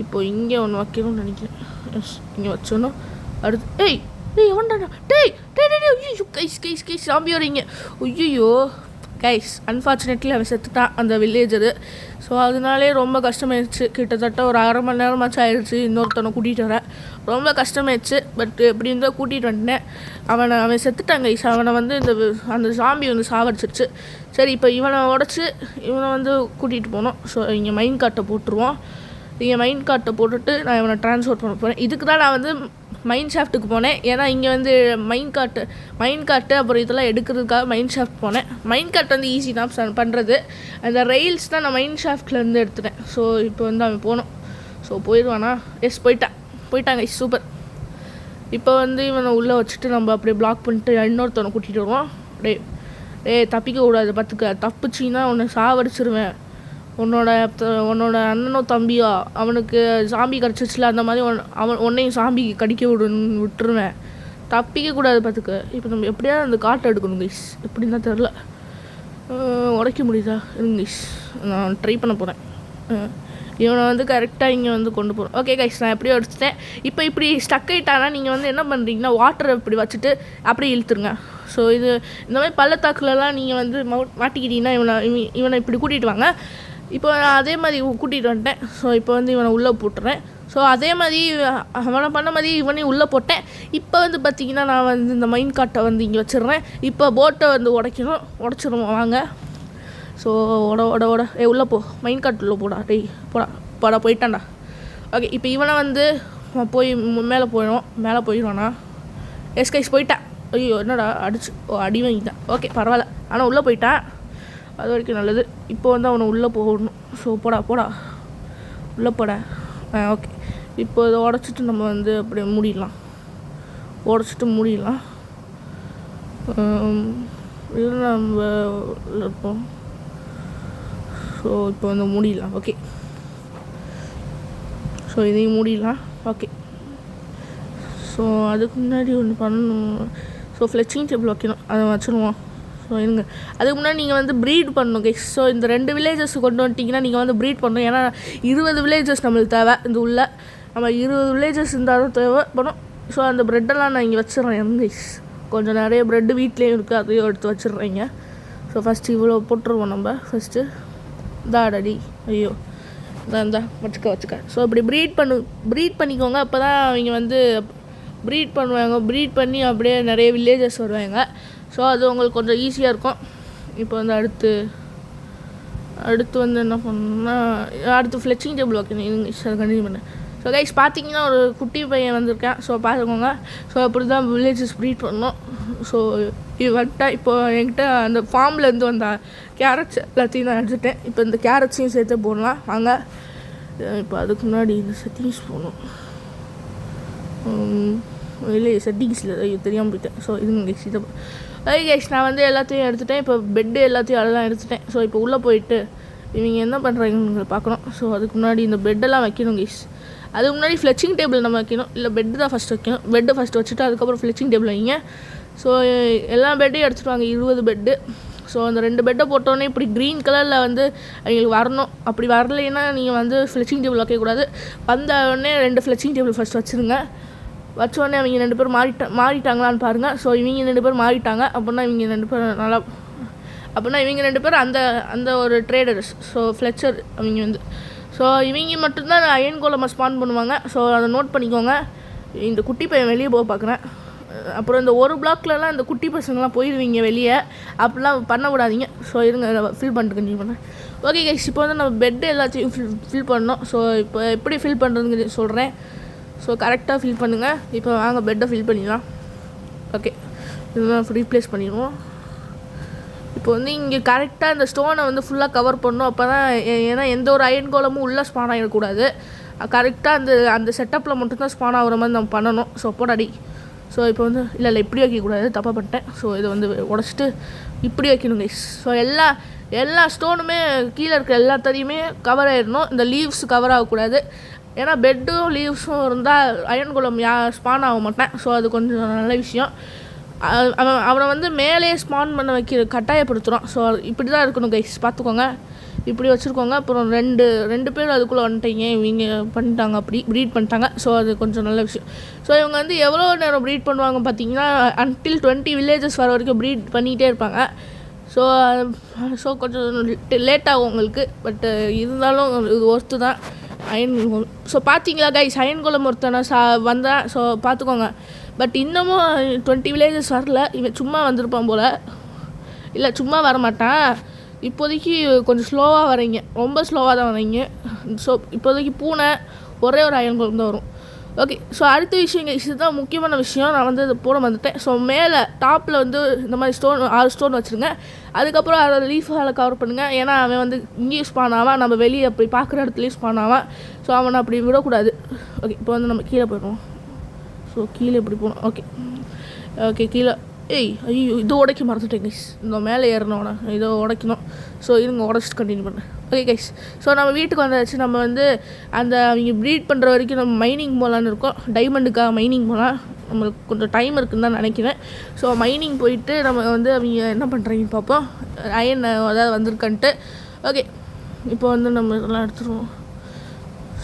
இப்போது இங்கே ஒன்று வைக்கணும்னு நினைக்கிறேன். எஸ், இங்கே வச்சோன்னா அடுத்து ஒன்றாண்ணா ஐயோ கைஸ் சாம்பி வரீங்க. ஐயோ கைஸ், அன்ஃபார்ச்சுனேட்லி அவன் செத்துட்டான் அந்த வில்லேஜரு. ஸோ அதனாலே ரொம்ப கஷ்டமாயிடுச்சு. கிட்டத்தட்ட ஒரு 1/2 மணி நேரமாச்சும் ஆயிடுச்சு இன்னொருத்தனை கூட்டிகிட்டு வரேன். ரொம்ப கஷ்டமாயிடுச்சு. பட் எப்படி இருந்தால் கூட்டிகிட்டு வந்துட்டேன். அவன் செத்துட்டாங்க கைஸ். அவனை வந்து அந்த சாம்பி வந்து சாவடிச்சிருச்சு. சரி, இப்போ இவனை உடச்சி இவனை வந்து கூட்டிகிட்டு போகணும். ஸோ இங்கே மைண்ட் கார்ட்டை போட்டுருவோம். இங்கே மைண்ட் கார்ட்டை போட்டுட்டு நான் இவனை ட்ரான்ஸ்ஃபர் பண்ண போகிறேன். இதுக்கு தான் நான் வந்து மைண்ட் ஷாஃப்ட்டுக்கு போனேன். ஏன்னா இங்கே வந்து மைண்ட் கார்ட்டு அப்புறம் இதெல்லாம் எடுக்கிறதுக்காக மைண்ட் ஷாஃப்ட் போனேன். மைண்ட் கார்ட் வந்து ஈஸி தான் பண்ணுறது. அந்த ரெயில்ஸ் தான் நான் மைண்ட் ஷாஃப்ட்லேருந்து எடுத்துட்டேன். ஸோ இப்போ வந்து அவன் போகணும். ஸோ போயிடுவானா? எஸ், போயிட்டாங்க. சூப்பர். இப்போ வந்து இவனை உள்ளே வச்சுட்டு நம்ம அப்படியே பிளாக் பண்ணிட்டு இன்னொருத்தவனை கூட்டிகிட்டு வருவோம். தப்பிக்க கூடாது பார்த்துக்க. தப்பிச்சின்னா உன்னை சாவடிச்சிருவேன். உன்னோட அண்ணனோ தம்பியோ அவனுக்கு சாம்பி கடிச்சிச்சுல, அந்த மாதிரி உன்னையும் சாம்பி கடிக்க விட்டுருவேன். தப்பிக்கக்கூடாது பார்த்துக்க. இப்போ நம்ம எப்படியாவது அந்த காட்டை எடுக்கணும் கைஸ். எப்படின்னா தெரில, உடைக்க முடியுதா? இருங்க கைஸ், நான் ட்ரை பண்ண போகிறேன். இவனை வந்து கரெக்டாக இங்கே வந்து கொண்டு போகிறோம். ஓகே கைஸ், நான் எப்படியோ எடுத்துட்டேன். இப்போ இப்படி ஸ்டக் ஆகிட்டானா நீங்கள் வந்து என்ன பண்ணுறீங்கன்னா வாட்டரை இப்படி வச்சுட்டு அப்படியே இழுத்துருங்க. ஸோ இந்த மாதிரி பள்ளத்தாக்குலலாம் நீங்கள் வந்து மாட்டிக்கிட்டீங்கன்னா இவனை இப்படி கூட்டிகிட்டு வாங்க. இப்போ நான் அதே மாதிரி கூட்டிகிட்டு வந்துட்டேன். ஸோ இப்போ வந்து இவனை உள்ளே போட்டுறேன். ஸோ அதே மாதிரி அவனை பண்ண மாதிரி இவனையும் உள்ளே போட்டேன். இப்போ வந்து பார்த்திங்கன்னா நான் வந்து இந்த மைன் காட்டை வந்து இங்கே வச்சிடுறேன். இப்போ போட்டை வந்து உடச்சிருவோம் வாங்க. ஸோ ஓட உள்ளே போ, மைன் காட்டு உள்ளே போடா, போடா போயிட்டான்டா. ஓகே, இப்போ இவனை வந்து போய் மேலே போயிடுவானா? எஸ்கைஸ் போயிட்டான். ஐயோ என்னடா அடி வாங்கிட்டான். ஓகே பரவாயில்ல, ஆனால் உள்ளே போயிட்டான், அது வரைக்கும் நல்லது. இப்போ வந்து அவனை உள்ளே போடணும். ஸோ போடா உள்ளே போட. ஓகே, இப்போ இதை உடச்சிட்டு நம்ம வந்து அப்படியே மூடிடலாம். இது நம்ம இருப்போம். ஸோ இப்போ வந்து மூடிடலாம். ஓகே, ஸோ இதையும் மூடிடலாம். ஓகே, ஸோ அதுக்கு முன்னாடி ஒன்று பண்ணணும். ஸோ ஃப்ளெச்சிங் டேபிள் வைக்கணும், அதை வச்சுருவோம். ஸோ இருங்க, அதுக்கு முன்னாடி நீங்கள் வந்து ப்ரீட் பண்ணணும் கைஸ். ஸோ இந்த 2 வில்லேஜஸ் கொண்டு வந்துட்டிங்கன்னா நீங்கள் வந்து ப்ரீட் பண்ணணும். ஏன்னா 20 வில்லேஜஸ் நம்மளுக்கு தேவை. இந்த உள்ள நம்ம 20 வில்லேஜஸ் இருந்தால் தான் தேவைப்படும். ஸோ அந்த ப்ரெட்டெல்லாம் நான் இங்கே வச்சிடுறேன் கைஸ். கொஞ்சம் நிறைய ப்ரெட்டு வீட்லேயும் இருக்குது, அதையும் எடுத்து வச்சிடுறேங்க. ஸோ ஃபஸ்ட்டு இவ்வளோ போட்டுருவோம் நம்ம. ஃபஸ்ட்டு தாடடி, ஐயோ இந்தா வச்சுக்க. ஸோ இப்படி ப்ரீட் பண்ணிக்கோங்க. அப்போ தான் அவங்க வந்து ப்ரீட் பண்ணுவாங்க. ப்ரீட் பண்ணி அப்படியே நிறைய வில்லேஜஸ் வருவாங்க. ஸோ அது உங்களுக்கு கொஞ்சம் ஈஸியாக இருக்கும். இப்போ வந்து அடுத்து வந்து என்ன பண்ணணும்னா, அடுத்து ஃப்ளெச்சிங் டேபிள் வைக்கணும். அதை கண்டினியூ பண்ணேன். ஸோ கைஸ் பார்த்தீங்கன்னா ஒரு குட்டி பையன் வந்திருக்கேன். ஸோ பார்த்துக்கோங்க. ஸோ அப்படி தான் வில்லேஜஸ் ப்ரீட் பண்ணணும். ஸோ இது வந்துட்டா இப்போ என்கிட்ட அந்த ஃபார்ம்லேருந்து வந்த கேரட்ஸ் எல்லாத்தையும் நான் எடுத்துட்டேன். இப்போ இந்த கேரட்ஸையும் சேர்த்து போடலாம் வாங்க. இப்போ அதுக்கு முன்னாடி இந்த செட்டிங்ஸ் போகணும். இல்லை செட்டிங்ஸில் தெரியாமல் போயிட்டேன். ஸோ இதுங்க கைஸ், இதை ஓகே கைஸ், நான் வந்து எல்லாத்தையும் எடுத்துட்டேன். இப்போ பெட்டு எல்லாத்தையும் அதெல்லாம் எடுத்துட்டேன். ஸோ இப்போ உள்ளே போயிட்டு இவங்க என்ன பண்ணுறாங்கன்னு பார்க்கணும். ஸோ அதுக்கு முன்னாடி இந்த பெட்டெல்லாம் வைக்கணும் கைஸ். அதுக்கு முன்னாடி ஃப்ளெச்சிங் டேபிள் நம்ம வைக்கணும். இல்லை பெட்டு தான் ஃபஸ்ட்டு வைக்கணும். பெட்டு ஃபஸ்ட்டு வச்சுட்டு அதுக்கப்புறம் ஃப்ளெச்சிங் டேபிள் வைங்க. ஸோ எல்லா பெட்டையும் எடுத்துகிட்டு வாங்க, 20 பெட்டு. ஸோ அந்த 2 பெட்டை போட்டோன்னே இப்படி க்ரீன் கலரில் வந்து அவங்களுக்கு வரணும். அப்படி வரலைன்னா நீங்கள் வந்து ஃப்ளெச்சிங் டேபிள் வைக்கக்கூடாது. வந்தோடனே 2 ஃப்ளெச்சிங் டேபிள் ஃபஸ்ட் வச்சுருங்க. வச்சோடனே அவங்க 2 பேர் மாறிட்டாங்களான்னு பாருங்கள். ஸோ இவங்க 2 பேர் மாறிட்டாங்க அப்படின்னா இவங்க 2 பேர் இவங்க 2 பேர் அந்த ஒரு ட்ரேடர்ஸ். ஸோ ஃப்ளெச்சர் அவங்க வந்து. ஸோ இவங்க மட்டும்தான் அயன் கோலமை ஸ்பான் பண்ணுவாங்க. ஸோ அதை நோட் பண்ணிக்கோங்க. இந்த குட்டி பையன் வெளியே போக பார்க்குறேன். அப்புறம் இந்த ஒரு பிளாக்லலாம் இந்த குட்டி பசங்கள்லாம் போயிடுவீங்க வெளியே, அப்படிலாம் பண்ணக்கூடாதீங்க. ஸோ இருங்க ஃபில் பண்ணிட்டு கண்டினியூ பண்ணேன். ஓகே கைஸ், இப்போ வந்து நம்ம பெட்டு எல்லாத்தையும் ஃபில் பண்ணணும். ஸோ இப்போ எப்படி ஃபில் பண்ணுறதுன்னு சொல்கிறேன். ஸோ கரெக்டாக ஃபில் பண்ணுங்கள். இப்போ வாங்க பெட்டை ஃபில் பண்ணிடலாம். ஓகே, இதெல்லாம் ரீப்ளேஸ் பண்ணிடுவோம். இப்போ வந்து இங்கே கரெக்டாக இந்த ஸ்டோனை வந்து ஃபுல்லாக கவர் பண்ணணும். அப்போ தான், ஏன்னா எந்த ஒரு அயன் கோலமும் உள்ளே ஸ்பான் ஆகிடக்கூடாது. கரெக்டாக அந்த செட்டப்பில் மட்டும்தான் ஸ்பான் ஆகிற மாதிரி நம்ம பண்ணணும். ஸோ போடாடி. ஸோ இப்போ வந்து இல்லை இப்படி வைக்கக்கூடாது, தப்பாக பண்ணிட்டேன். ஸோ இதை வந்து உடச்சிட்டு இப்படி வைக்கணும் கைஸ். ஸோ எல்லா ஸ்டோனுமே கீழே இருக்கிற எல்லாத்தையுமே கவர் ஆகிடணும். இந்த லீவ்ஸ் கவர் ஆகக்கூடாது. ஏன்னா பெட்டும் லீவ்ஸும் இருந்தால் அயன் கோலம் ஸ்பான் ஆக மாட்டேன். ஸோ அது கொஞ்சம் நல்ல விஷயம். அவனை வந்து மேலே ஸ்பான் பண்ண கட்டாயப்படுத்துகிறோம். ஸோ இப்படி தான் இருக்கணும் கைஸ், பார்த்துக்கோங்க. இப்படி வச்சுருக்கோங்க. அப்புறம் ரெண்டு பேர் அதுக்குள்ளே வந்துட்டீங்க, இவங்க பண்ணிட்டாங்க, அப்படி ப்ரீட் பண்ணிட்டாங்க. ஸோ அது கொஞ்சம் நல்ல விஷயம். ஸோ இவங்க வந்து எவ்வளோ நேரம் ப்ரீட் பண்ணுவாங்க பார்த்தீங்கன்னா, until 20 வில்லேஜஸ் வர வரைக்கும் ப்ரீட் பண்ணிகிட்டே இருப்பாங்க. ஸோ கொஞ்சம் லேட் ஆகும் உங்களுக்கு. பட் இருந்தாலும் இது ஒர்த்து தான். அயன் கோலம். ஸோ பார்த்தீங்களா கைஸ், அயன் கோலம் ஒருத்தனை வந்தேன். ஸோ பார்த்துக்கோங்க. பட் இன்னமும் 20 வில்லேஜஸ் வரல. இவன் சும்மா வந்திருப்பான் போல். இல்லை சும்மா வரமாட்டான். இப்போதைக்கு கொஞ்சம் ஸ்லோவாக வரீங்க, ரொம்ப ஸ்லோவாக தான் வரீங்க. ஸோ இப்போதைக்கு பூனை ஒரே ஒரு அயன் கோலம் தான் வரும். ஓகே, ஸோ அடுத்த விஷயம் இதுதான் முக்கியமான விஷயம். நான் வந்து இதை போட வந்துட்டேன். ஸோ மேலே டாப்பில் வந்து இந்த மாதிரி 6 ஸ்டோன் வச்சுருங்க. அதுக்கப்புறம் அதை லீஃபால் கவர் பண்ணுங்கள். ஏன்னா அவன் வந்து இங்கேயும் ஸ்பான் ஆவான், நம்ம வெளியே அப்படி பார்க்குற இடத்துலையும் ஸ்பான் ஆவான். ஸோ அவனை அப்படி விடக்கூடாது. ஓகே, இப்போ வந்து நம்ம கீழே போயிடுவோம். ஸோ கீழே எப்படி போகணும். ஓகே கீழே. ஐயோ இது உடைக்க மறந்துட்டேன் கைஸ். இந்த மேலே ஏறணும்னா இதை உடைக்கணும். ஸோ இருங்க உடச்சிட்டு கண்டினியூ பண்ணேன். ஓகே கைஸ், ஸோ நம்ம வீட்டுக்கு வந்தாச்சு. நம்ம வந்து அவங்க ப்ரீட் பண்ணுற வரைக்கும் நம்ம மைனிங் போகலான்னு இருக்கோம். டைமண்டுக்காக மைனிங் போகலாம். நம்மளுக்கு கொஞ்சம் டைம் இருக்குன்னு தான் நினைக்கிறேன். ஸோ மைனிங் போயிட்டு நம்ம வந்து அவங்க என்ன பண்ணுறாங்கன்னு பார்ப்போம். அயன் அதாவது வந்திருக்கான்ட்டு. ஓகே, இப்போ வந்து நம்ம இதெல்லாம் எடுத்துருவோம்.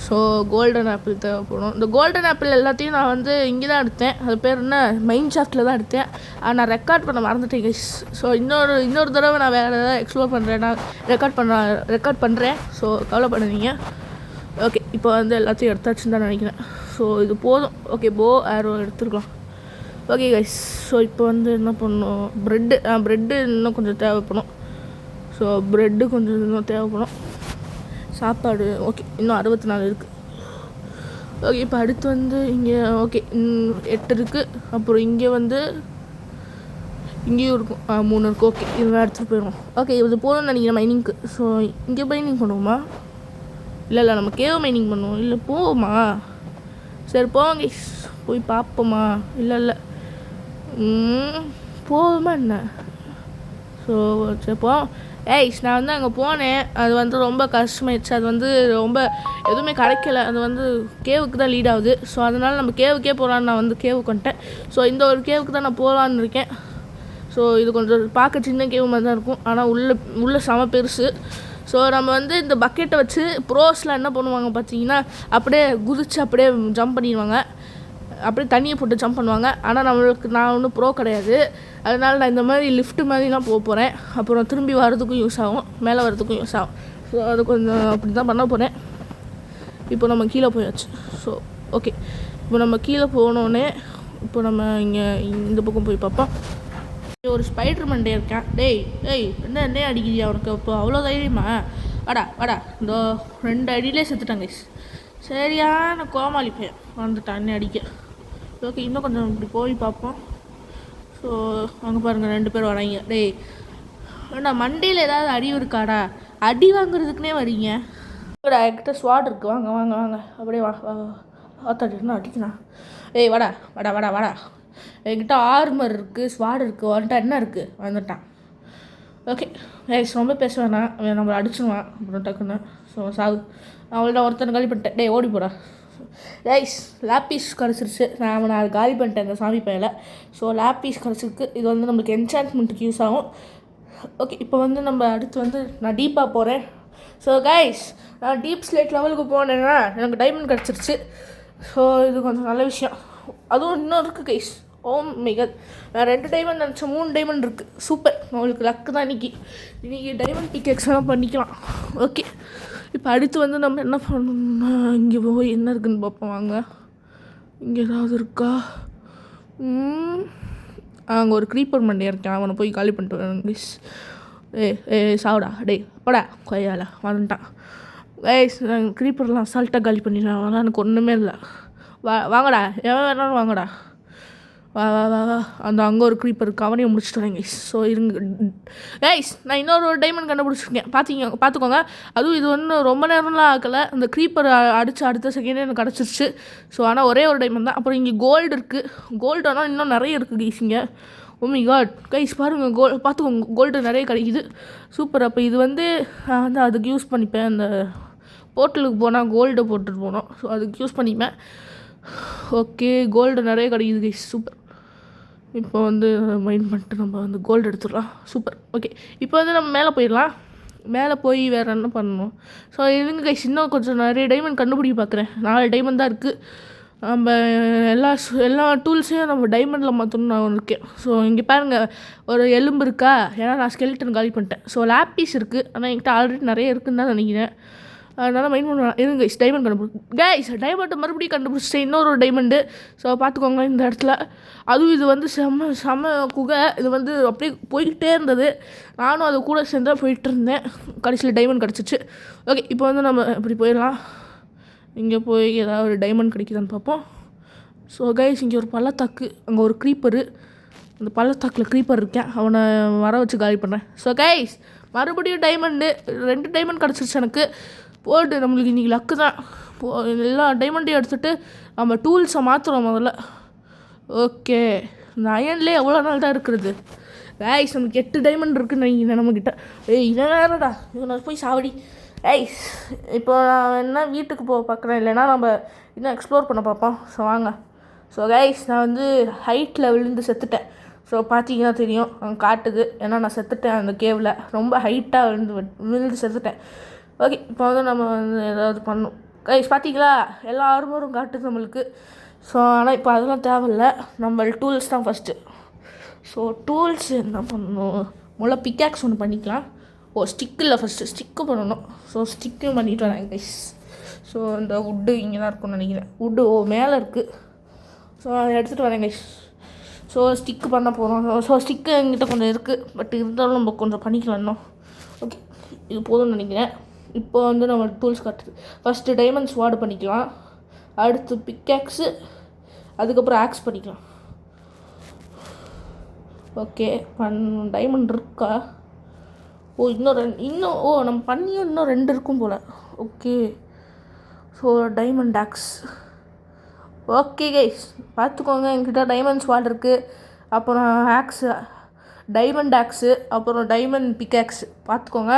ஸோ கோல்டன் ஆப்பிள் தேவைப்படும். இந்த கோல்டன் ஆப்பிள் எல்லாத்தையும் நான் வந்து இங்கே தான் எடுத்தேன். அது பேர் என்ன, மைண்ட் ஷாஃப்ட்டில் தான் எடுத்தேன். நான் ரெக்கார்ட் பண்ண மறந்துட்டேன் கைஸ். ஸோ இன்னொரு தடவை நான் வேறு ஏதாவது எக்ஸ்ப்ளோர் பண்ணுறேன், நான் ரெக்கார்ட் பண்ணுறேன். ஸோ கவலைப்படாதீங்க. ஓகே, இப்போ வந்து எல்லாத்தையும் எடுத்தாச்சுன்னு தான் நினைக்கிறேன். ஸோ இது போதும். ஓகே, போ ஆரோ எடுத்துருக்கலாம். ஓகே கைஸ், ஸோ இப்போ வந்து என்ன பண்ணணும், ப்ரெட்டு இன்னும் கொஞ்சம் தேவைப்படும். ஸோ ப்ரெட்டு கொஞ்சம் இன்னும் தேவைப்படும். சாப்பாடு ஓகே, இன்னும் 64 இருக்குது. ஓகே, இப்போ அடுத்து வந்து இங்கே ஓகே 8 இருக்குது. அப்புறம் இங்கே வந்து இங்கேயும் இருக்கும் 3 இருக்குது. ஓகே, இதெல்லாம் எடுத்துகிட்டு போயிடுவோம். ஓகே, இது போதும்னு நினைக்கிறேன் மைனிங்க்கு. ஸோ இங்கே மைனிங் பண்ணுவோமா, இல்லை நம்ம கேவ் மைனிங் பண்ணுவோம், இல்லை போவோமா? சரி போவாங்க, போய் பார்ப்போமா? இல்லை போவோமா என்ன? ஸோ சரி போவோம். நான் வந்து அங்கே போனேன், அது வந்து ரொம்ப கஷ்டமாயிடுச்சு. அது வந்து ரொம்ப எதுவுமே கிடைக்கல. அது வந்து கேவுக்கு தான் லீட் ஆகுது. ஸோ அதனால் நம்ம கேவுக்கே போகலான்னு நான் வந்து கேவுக்கு வந்துட்டேன். ஸோ இந்த ஒரு கேவுக்கு தான் நான் போகலான்னு இருக்கேன். ஸோ இது கொஞ்சம் பார்க்க சின்ன கேவு மாதிரி தான் இருக்கும், ஆனால் உள்ள செம பெருசு. ஸோ நம்ம வந்து இந்த பக்கெட்டை வச்சு ப்ரோஸில் என்ன பண்ணுவாங்க பார்த்தீங்கன்னா, அப்படியே குதிச்சு அப்படியே ஜம்ப் பண்ணிடுவாங்க, அப்படியே தண்ணியை போட்டு ஜம்ப் பண்ணுவாங்க. ஆனால் நான் ஒன்றும் ப்ரோ கிடையாது. அதனால் நான் இந்த மாதிரி லிஃப்ட் மாதிரிலாம் போக போகிறேன். அப்புறம் திரும்பி வரதுக்கும் யூஸ் ஆகும், மேலே வரதுக்கும் யூஸ் ஆகும். ஸோ அது கொஞ்சம் அப்படி தான் பண்ண போகிறேன். இப்போ நம்ம கீழே போயாச்சு. ஸோ ஓகே, இப்போ நம்ம கீழே போனோடனே இப்போ நம்ம இங்கே இந்த பக்கம் போய் பார்ப்போம். ஒரு ஸ்பைடர் மண்டே இருக்கேன். என்ன அடிக்கிறியா அவனுக்கு? இப்போ அவ்வளோ தைரியமா? வாடா இந்த 2 அடியிலே செத்துட்டாங்க. சரியான கோமாளி பையன் வந்துட்டான் அண்ணே அடிக்க. ஓகே, இன்னும் கொஞ்சம் இப்படி போய் பார்ப்போம். ஸோ அங்கே பாருங்கள் 2 பேர் வராங்க. ஏண்டா மண்டையில் ஏதாவது அடி இருக்காடா? அடி வாங்குறதுக்குனே வரீங்க? என்கிட்ட ஸ்வாட் இருக்குது, வாங்க அப்படியே ஆத்தாடினா அடிக்கணா. வாடா என்கிட்ட ஆர்மர் இருக்குது, ஸ்வாட் இருக்குது, வந்துட்டா என்ன இருக்குது? வந்துட்டான். ஓகே ரொம்ப பேச வேணாம், நம்மளை அடிச்சுடுவான் அப்புறம் டக்குன்னு. ஸோ சாகு, அவள்கிட்ட ஒருத்தனை காலி பண்ணிட்டேன். ஓடி போடா. லேப்பீஸ் கிடச்சிருச்சு. நான் காலி பண்ணிட்டேன் இந்த சாமி பையலை. ஸோ லேப்பீஸ் கிடச்சிருக்கு. இது வந்து நம்மளுக்கு என்சான்ட்மெண்ட்டுக்கு யூஸ் ஆகும். ஓகே, இப்போ வந்து நம்ம அடுத்து வந்து நான் டீப்பாக போகிறேன். ஸோ கைஸ், நான் டீப் ஸ்லேட் லெவலுக்கு போனேன்னா எனக்கு டைமண்ட் கிடச்சிருச்சு. ஸோ இது கொஞ்சம் நல்ல விஷயம். அதுவும் இன்னும் இருக்குது கைஸ். ஓ மை காட், நான் 2 டைமண்ட் நினச்சேன், 3 டைமண்ட் இருக்குது. சூப்பர், உங்களுக்கு லக்கு தான். இன்றைக்கி டைமண்ட் பிக்கெக்ஸ்லாம் பண்ணிக்கலாம். ஓகே, இப்போ அடுத்து வந்து நம்ம என்ன பண்ணணும்னா, இங்கே போய் என்ன இருக்குதுன்னு பார்ப்போம். வாங்க, இங்கே ஏதாவது இருக்கா? அங்கே ஒரு க்ரீப்பர் மண்டே இருக்கேன், அவனை போய் காலி பண்ணிட்டு வரேன் ப்ளீஸ். சாவுடா போடா கொய்யால வந்துட்டான். நாங்கள் க்ரீப்பர்லாம் அசால்ட்டாக காலி பண்ணிடுறேன். அதெல்லாம் எனக்கு ஒன்றுமே இல்லை. வாங்கடா, எவன் வேணாலும் வாங்கடா. வா அந்த அங்கே ஒரு க்ரீப்பர் இருக்குது, அவனையும் முடிச்சுட்டு வரேன் கைஸ். ஸோ இருங்க நான் இன்னொரு டைமண்ட் கண்டுபிடிச்சிருக்கேன், பார்த்துக்கோங்க. அதுவும் இது ஒன்றும் ரொம்ப நேரம்லாம் ஆகலை. அந்த க்ரீப்பர் அடித்து அடுத்த செகண்டே எனக்கு கிடச்சிருச்சு. ஸோ ஆனால் ஒரே ஒரு டைமண்ட் தான். அப்புறம் இங்கே கோல்டு இருக்குது. கோல்டு ஆனால் இன்னும் நிறைய இருக்குது கைஸ் இங்கே. ஓ மை காட் கைஸ், பாருங்கள் பார்த்துக்கோங்க, கோல்டு நிறைய கிடைக்குது. சூப்பர். அப்போ இது வந்து நான் வந்து அதுக்கு யூஸ் பண்ணிப்பேன். அந்த போர்ட்டலுக்கு போனால் கோல்டை போட்டுட்டு போனோம். ஸோ அதுக்கு யூஸ் பண்ணிப்பேன். ஓகே, கோல்டு நிறைய கிடைக்குது கைஸ். சூப்பர். இப்போ வந்து மைண்ட் பண்ணிட்டு நம்ம வந்து கோல்டு எடுத்துடலாம். சூப்பர். ஓகே, இப்போ வந்து நம்ம மேலே போயிடலாம். மேலே போய் வேறு என்ன பண்ணணும்? ஸோ இதுங்க கைஸ், இன்னும் கொஞ்சம் நிறைய டைமண்ட் கண்டுபிடிக்க பார்க்குறேன். 4 டைமண்ட் தான் இருக்குது. நம்ம எல்லா டூல்ஸையும் நம்ம டைமண்டில் மாற்றணும்னு நான் இருக்கேன். ஸோ இங்கே பாருங்கள், ஒரு எலும்பு இருக்கா? ஏன்னா நான் ஸ்கெல்டன் காலி பண்ணிட்டேன். ஸோ லேப்பீஸ் இருக்குது, ஆனால் என்கிட்ட ஆல்ரெடி நிறைய இருக்குதுன்னு தான் நினைக்கிறேன். அதனால் மைண்ட் பண்ணலாம். இருங்க கைஸ், டைமண்ட் டைமண்ட்டை மறுபடியும் கண்டுபிடிச்சிட்டேன், இன்னொரு டைமண்டு. ஸோ பார்த்துக்கோங்க இந்த இடத்துல. அதுவும் இது வந்து செம்ம குகை. இது வந்து அப்படியே போய்கிட்டே இருந்தது. நானும் அது கூட சேர்ந்தா போயிட்டு இருந்தேன். கடைசியில் டைமண்ட் கிடச்சிச்சு. ஓகே, இப்போ வந்து நம்ம இப்படி போயிடலாம். இங்கே போய் ஏதாவது ஒரு டைமண்ட் கிடைக்குதான்னு பார்ப்போம். ஸோ கைஸ், இங்கே ஒரு பள்ளத்தாக்கு, அங்கே ஒரு க்ரீப்பரு. அந்த பள்ளத்தாக்கில் க்ரீப்பர் இருக்கேன், அவனை வர வச்சு காலி பண்ணுறேன். ஸோ கைஸ், மறுபடியும் 2 டைமண்ட் கிடச்சிருச்சு எனக்கு. போட்டு நம்மளுக்கு இன்றைக்கி லக்கு தான். எல்லா டைமண்டையும் எடுத்துகிட்டு நம்ம டூல்ஸை மாற்றுறோம் முதல்ல. ஓகே, இந்த அயன்லேயே எவ்வளோ நாள் தான் இருக்கிறது? கைஸ், நமக்கு 8 டைமண்ட் இருக்குன்னு நினைக்கிறேன் நம்மக்கிட்ட. இதை வேறடா, இவனை போய் சாவடி. இப்போ நான் என்ன வீட்டுக்கு போக பார்க்குறேன், இல்லைனா நம்ம இன்னும் எக்ஸ்ப்ளோர் பண்ண பார்ப்போம். ஸோ வாங்க. ஸோ கைஸ், நான் வந்து ஹைட்டில் விழுந்து செத்துட்டேன். ஸோ பார்த்தீங்கன்னா தெரியும், அங்கே காட்டுது. ஏன்னா நான் செத்துட்டேன் அந்த கேவில், ரொம்ப ஹைட்டாக விழுந்து செத்துட்டேன். ஓகே, இப்போ வந்து நம்ம வந்து ஏதாவது பண்ணணும். கைஸ் பார்த்தீங்களா எல்லா ஆர்மரும் காட்டுது நம்மளுக்கு. ஸோ ஆனால் இப்போ அதெல்லாம் தேவையில்லை, நம்ம டூல்ஸ் தான் ஃபஸ்ட்டு. ஸோ டூல்ஸ் என்ன பண்ணணும், முதல்ல பிக்காக்ஸ் ஒன்று பண்ணிக்கலாம். ஸ்டிக்கு இல்லை, ஃபஸ்ட்டு ஸ்டிக்கு பண்ணணும். ஸோ ஸ்டிக்கும் பண்ணிவிட்டு வரேன் கைஸ். ஸோ இந்த வுட்டு இங்கே தான் இருக்கும்னு நினைக்கிறேன். வுட்டு மேலே இருக்குது. ஸோ அதை எடுத்துகிட்டு வரேன் கைஸ். ஸோ ஸ்டிக்கு பண்ண போகிறோம். ஸோ ஸ்டிக்கு எங்கிட்ட கொஞ்சம் இருக்குது, பட் இருந்தாலும் நம்ம கொஞ்சம் பண்ணிக்கலாம் இன்னும். ஓகே, இது போதும்னு நினைக்கிறேன். இப்போ வந்து நம்ம டூல்ஸ் காட்டுது. ஃபஸ்ட்டு டைமண்ட் ஸ்வாடு பண்ணிக்கலாம், அடுத்து பிக்காக்ஸு, அதுக்கப்புறம் ஆக்ஸ் பண்ணிக்கலாம். ஓகே, டைமண்ட் இருக்கா? நம்ம பண்ணியும் இன்னும் 2 இருக்கும் போல். Okay, so diamond axe. Okay guys, பார்த்துக்கோங்க, என்கிட்ட டைமண்ட் ஸ்வாட் இருக்குது, அப்புறம் ஆக்ஸு, டைமண்ட் ஆக்ஸு, அப்புறம் டைமண்ட் பிக்காக்ஸு பார்த்துக்கோங்க.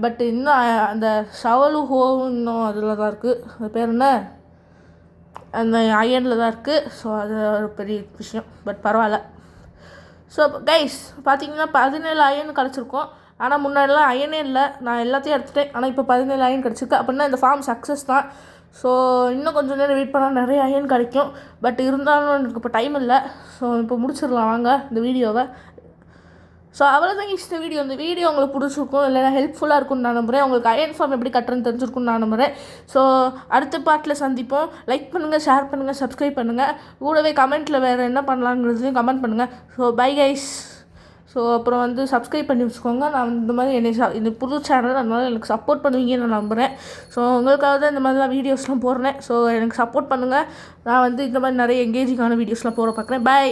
பட் இன்னும் அந்த ஷவலும் ஹோவும் இன்னும் அதில் தான் இருக்குது. அது பேர் என்ன, அந்த அயனில் தான் இருக்குது. ஸோ அது ஒரு பெரிய விஷயம், பட் பரவாயில்ல. ஸோ கைஸ் பார்த்தீங்கன்னா 17 அயன் கிடச்சிருக்கோம். ஆனால் முன்னாடிலாம் அயனே இல்லை, நான் எல்லாத்தையும் எடுத்துட்டேன். ஆனால் இப்போ 17 அயன் கிடச்சிருக்கு. அப்படின்னா இந்த ஃபார்ம் சக்ஸஸ் தான். ஸோ இன்னும் கொஞ்சம் நேரம் வெயிட் பண்ணால் நிறைய அயன் கிடைக்கும். பட் இருந்தாலும் எனக்கு இப்போ டைம் இல்லை. ஸோ இப்போ முடிச்சிடலாம் வாங்க இந்த வீடியோவை. ஸோ அவ்வளோதான் இந்த வீடியோ உங்களுக்கு பிடிச்சிருக்கும், இல்லைனா ஹெல்ப்ஃபுல்லாக இருக்கும்னு நான் நம்புகிறேன். உங்களுக்கு அயன் ஃபார்ம் எப்படி கட்டுறதுன்னு தெரிஞ்சிருக்கும்னு நான் நம்புகிறேன். ஸோ அடுத்த பார்ட்டில் சந்திப்போம். லைக் பண்ணுங்கள், ஷேர் பண்ணுங்கள், சப்ஸ்கிரைப் பண்ணுங்கள். கூடவே கமெண்ட்டில் வேறு என்ன பண்ணலாங்கிறதையும் கமெண்ட் பண்ணுங்கள். So bye guys. ஸோ அப்புறம் வந்து சப்ஸ்கிரைப் பண்ணி வச்சுக்கோங்க. நான் இந்த மாதிரி இந்த புது சேனல், அதனால் எனக்கு சப்போர்ட் பண்ணுவீங்கன்னு நான் நம்புகிறேன். ஸோ உங்களுக்காக தான் இந்த மாதிரிலாம் வீடியோஸ்லாம் போடுறேன். ஸோ எனக்கு சப்போர்ட் பண்ணுங்கள். நான் வந்து இந்த மாதிரி நிறைய எங்கேஜிங்கான வீடியோஸ்லாம் பார்க்குறேன். பை.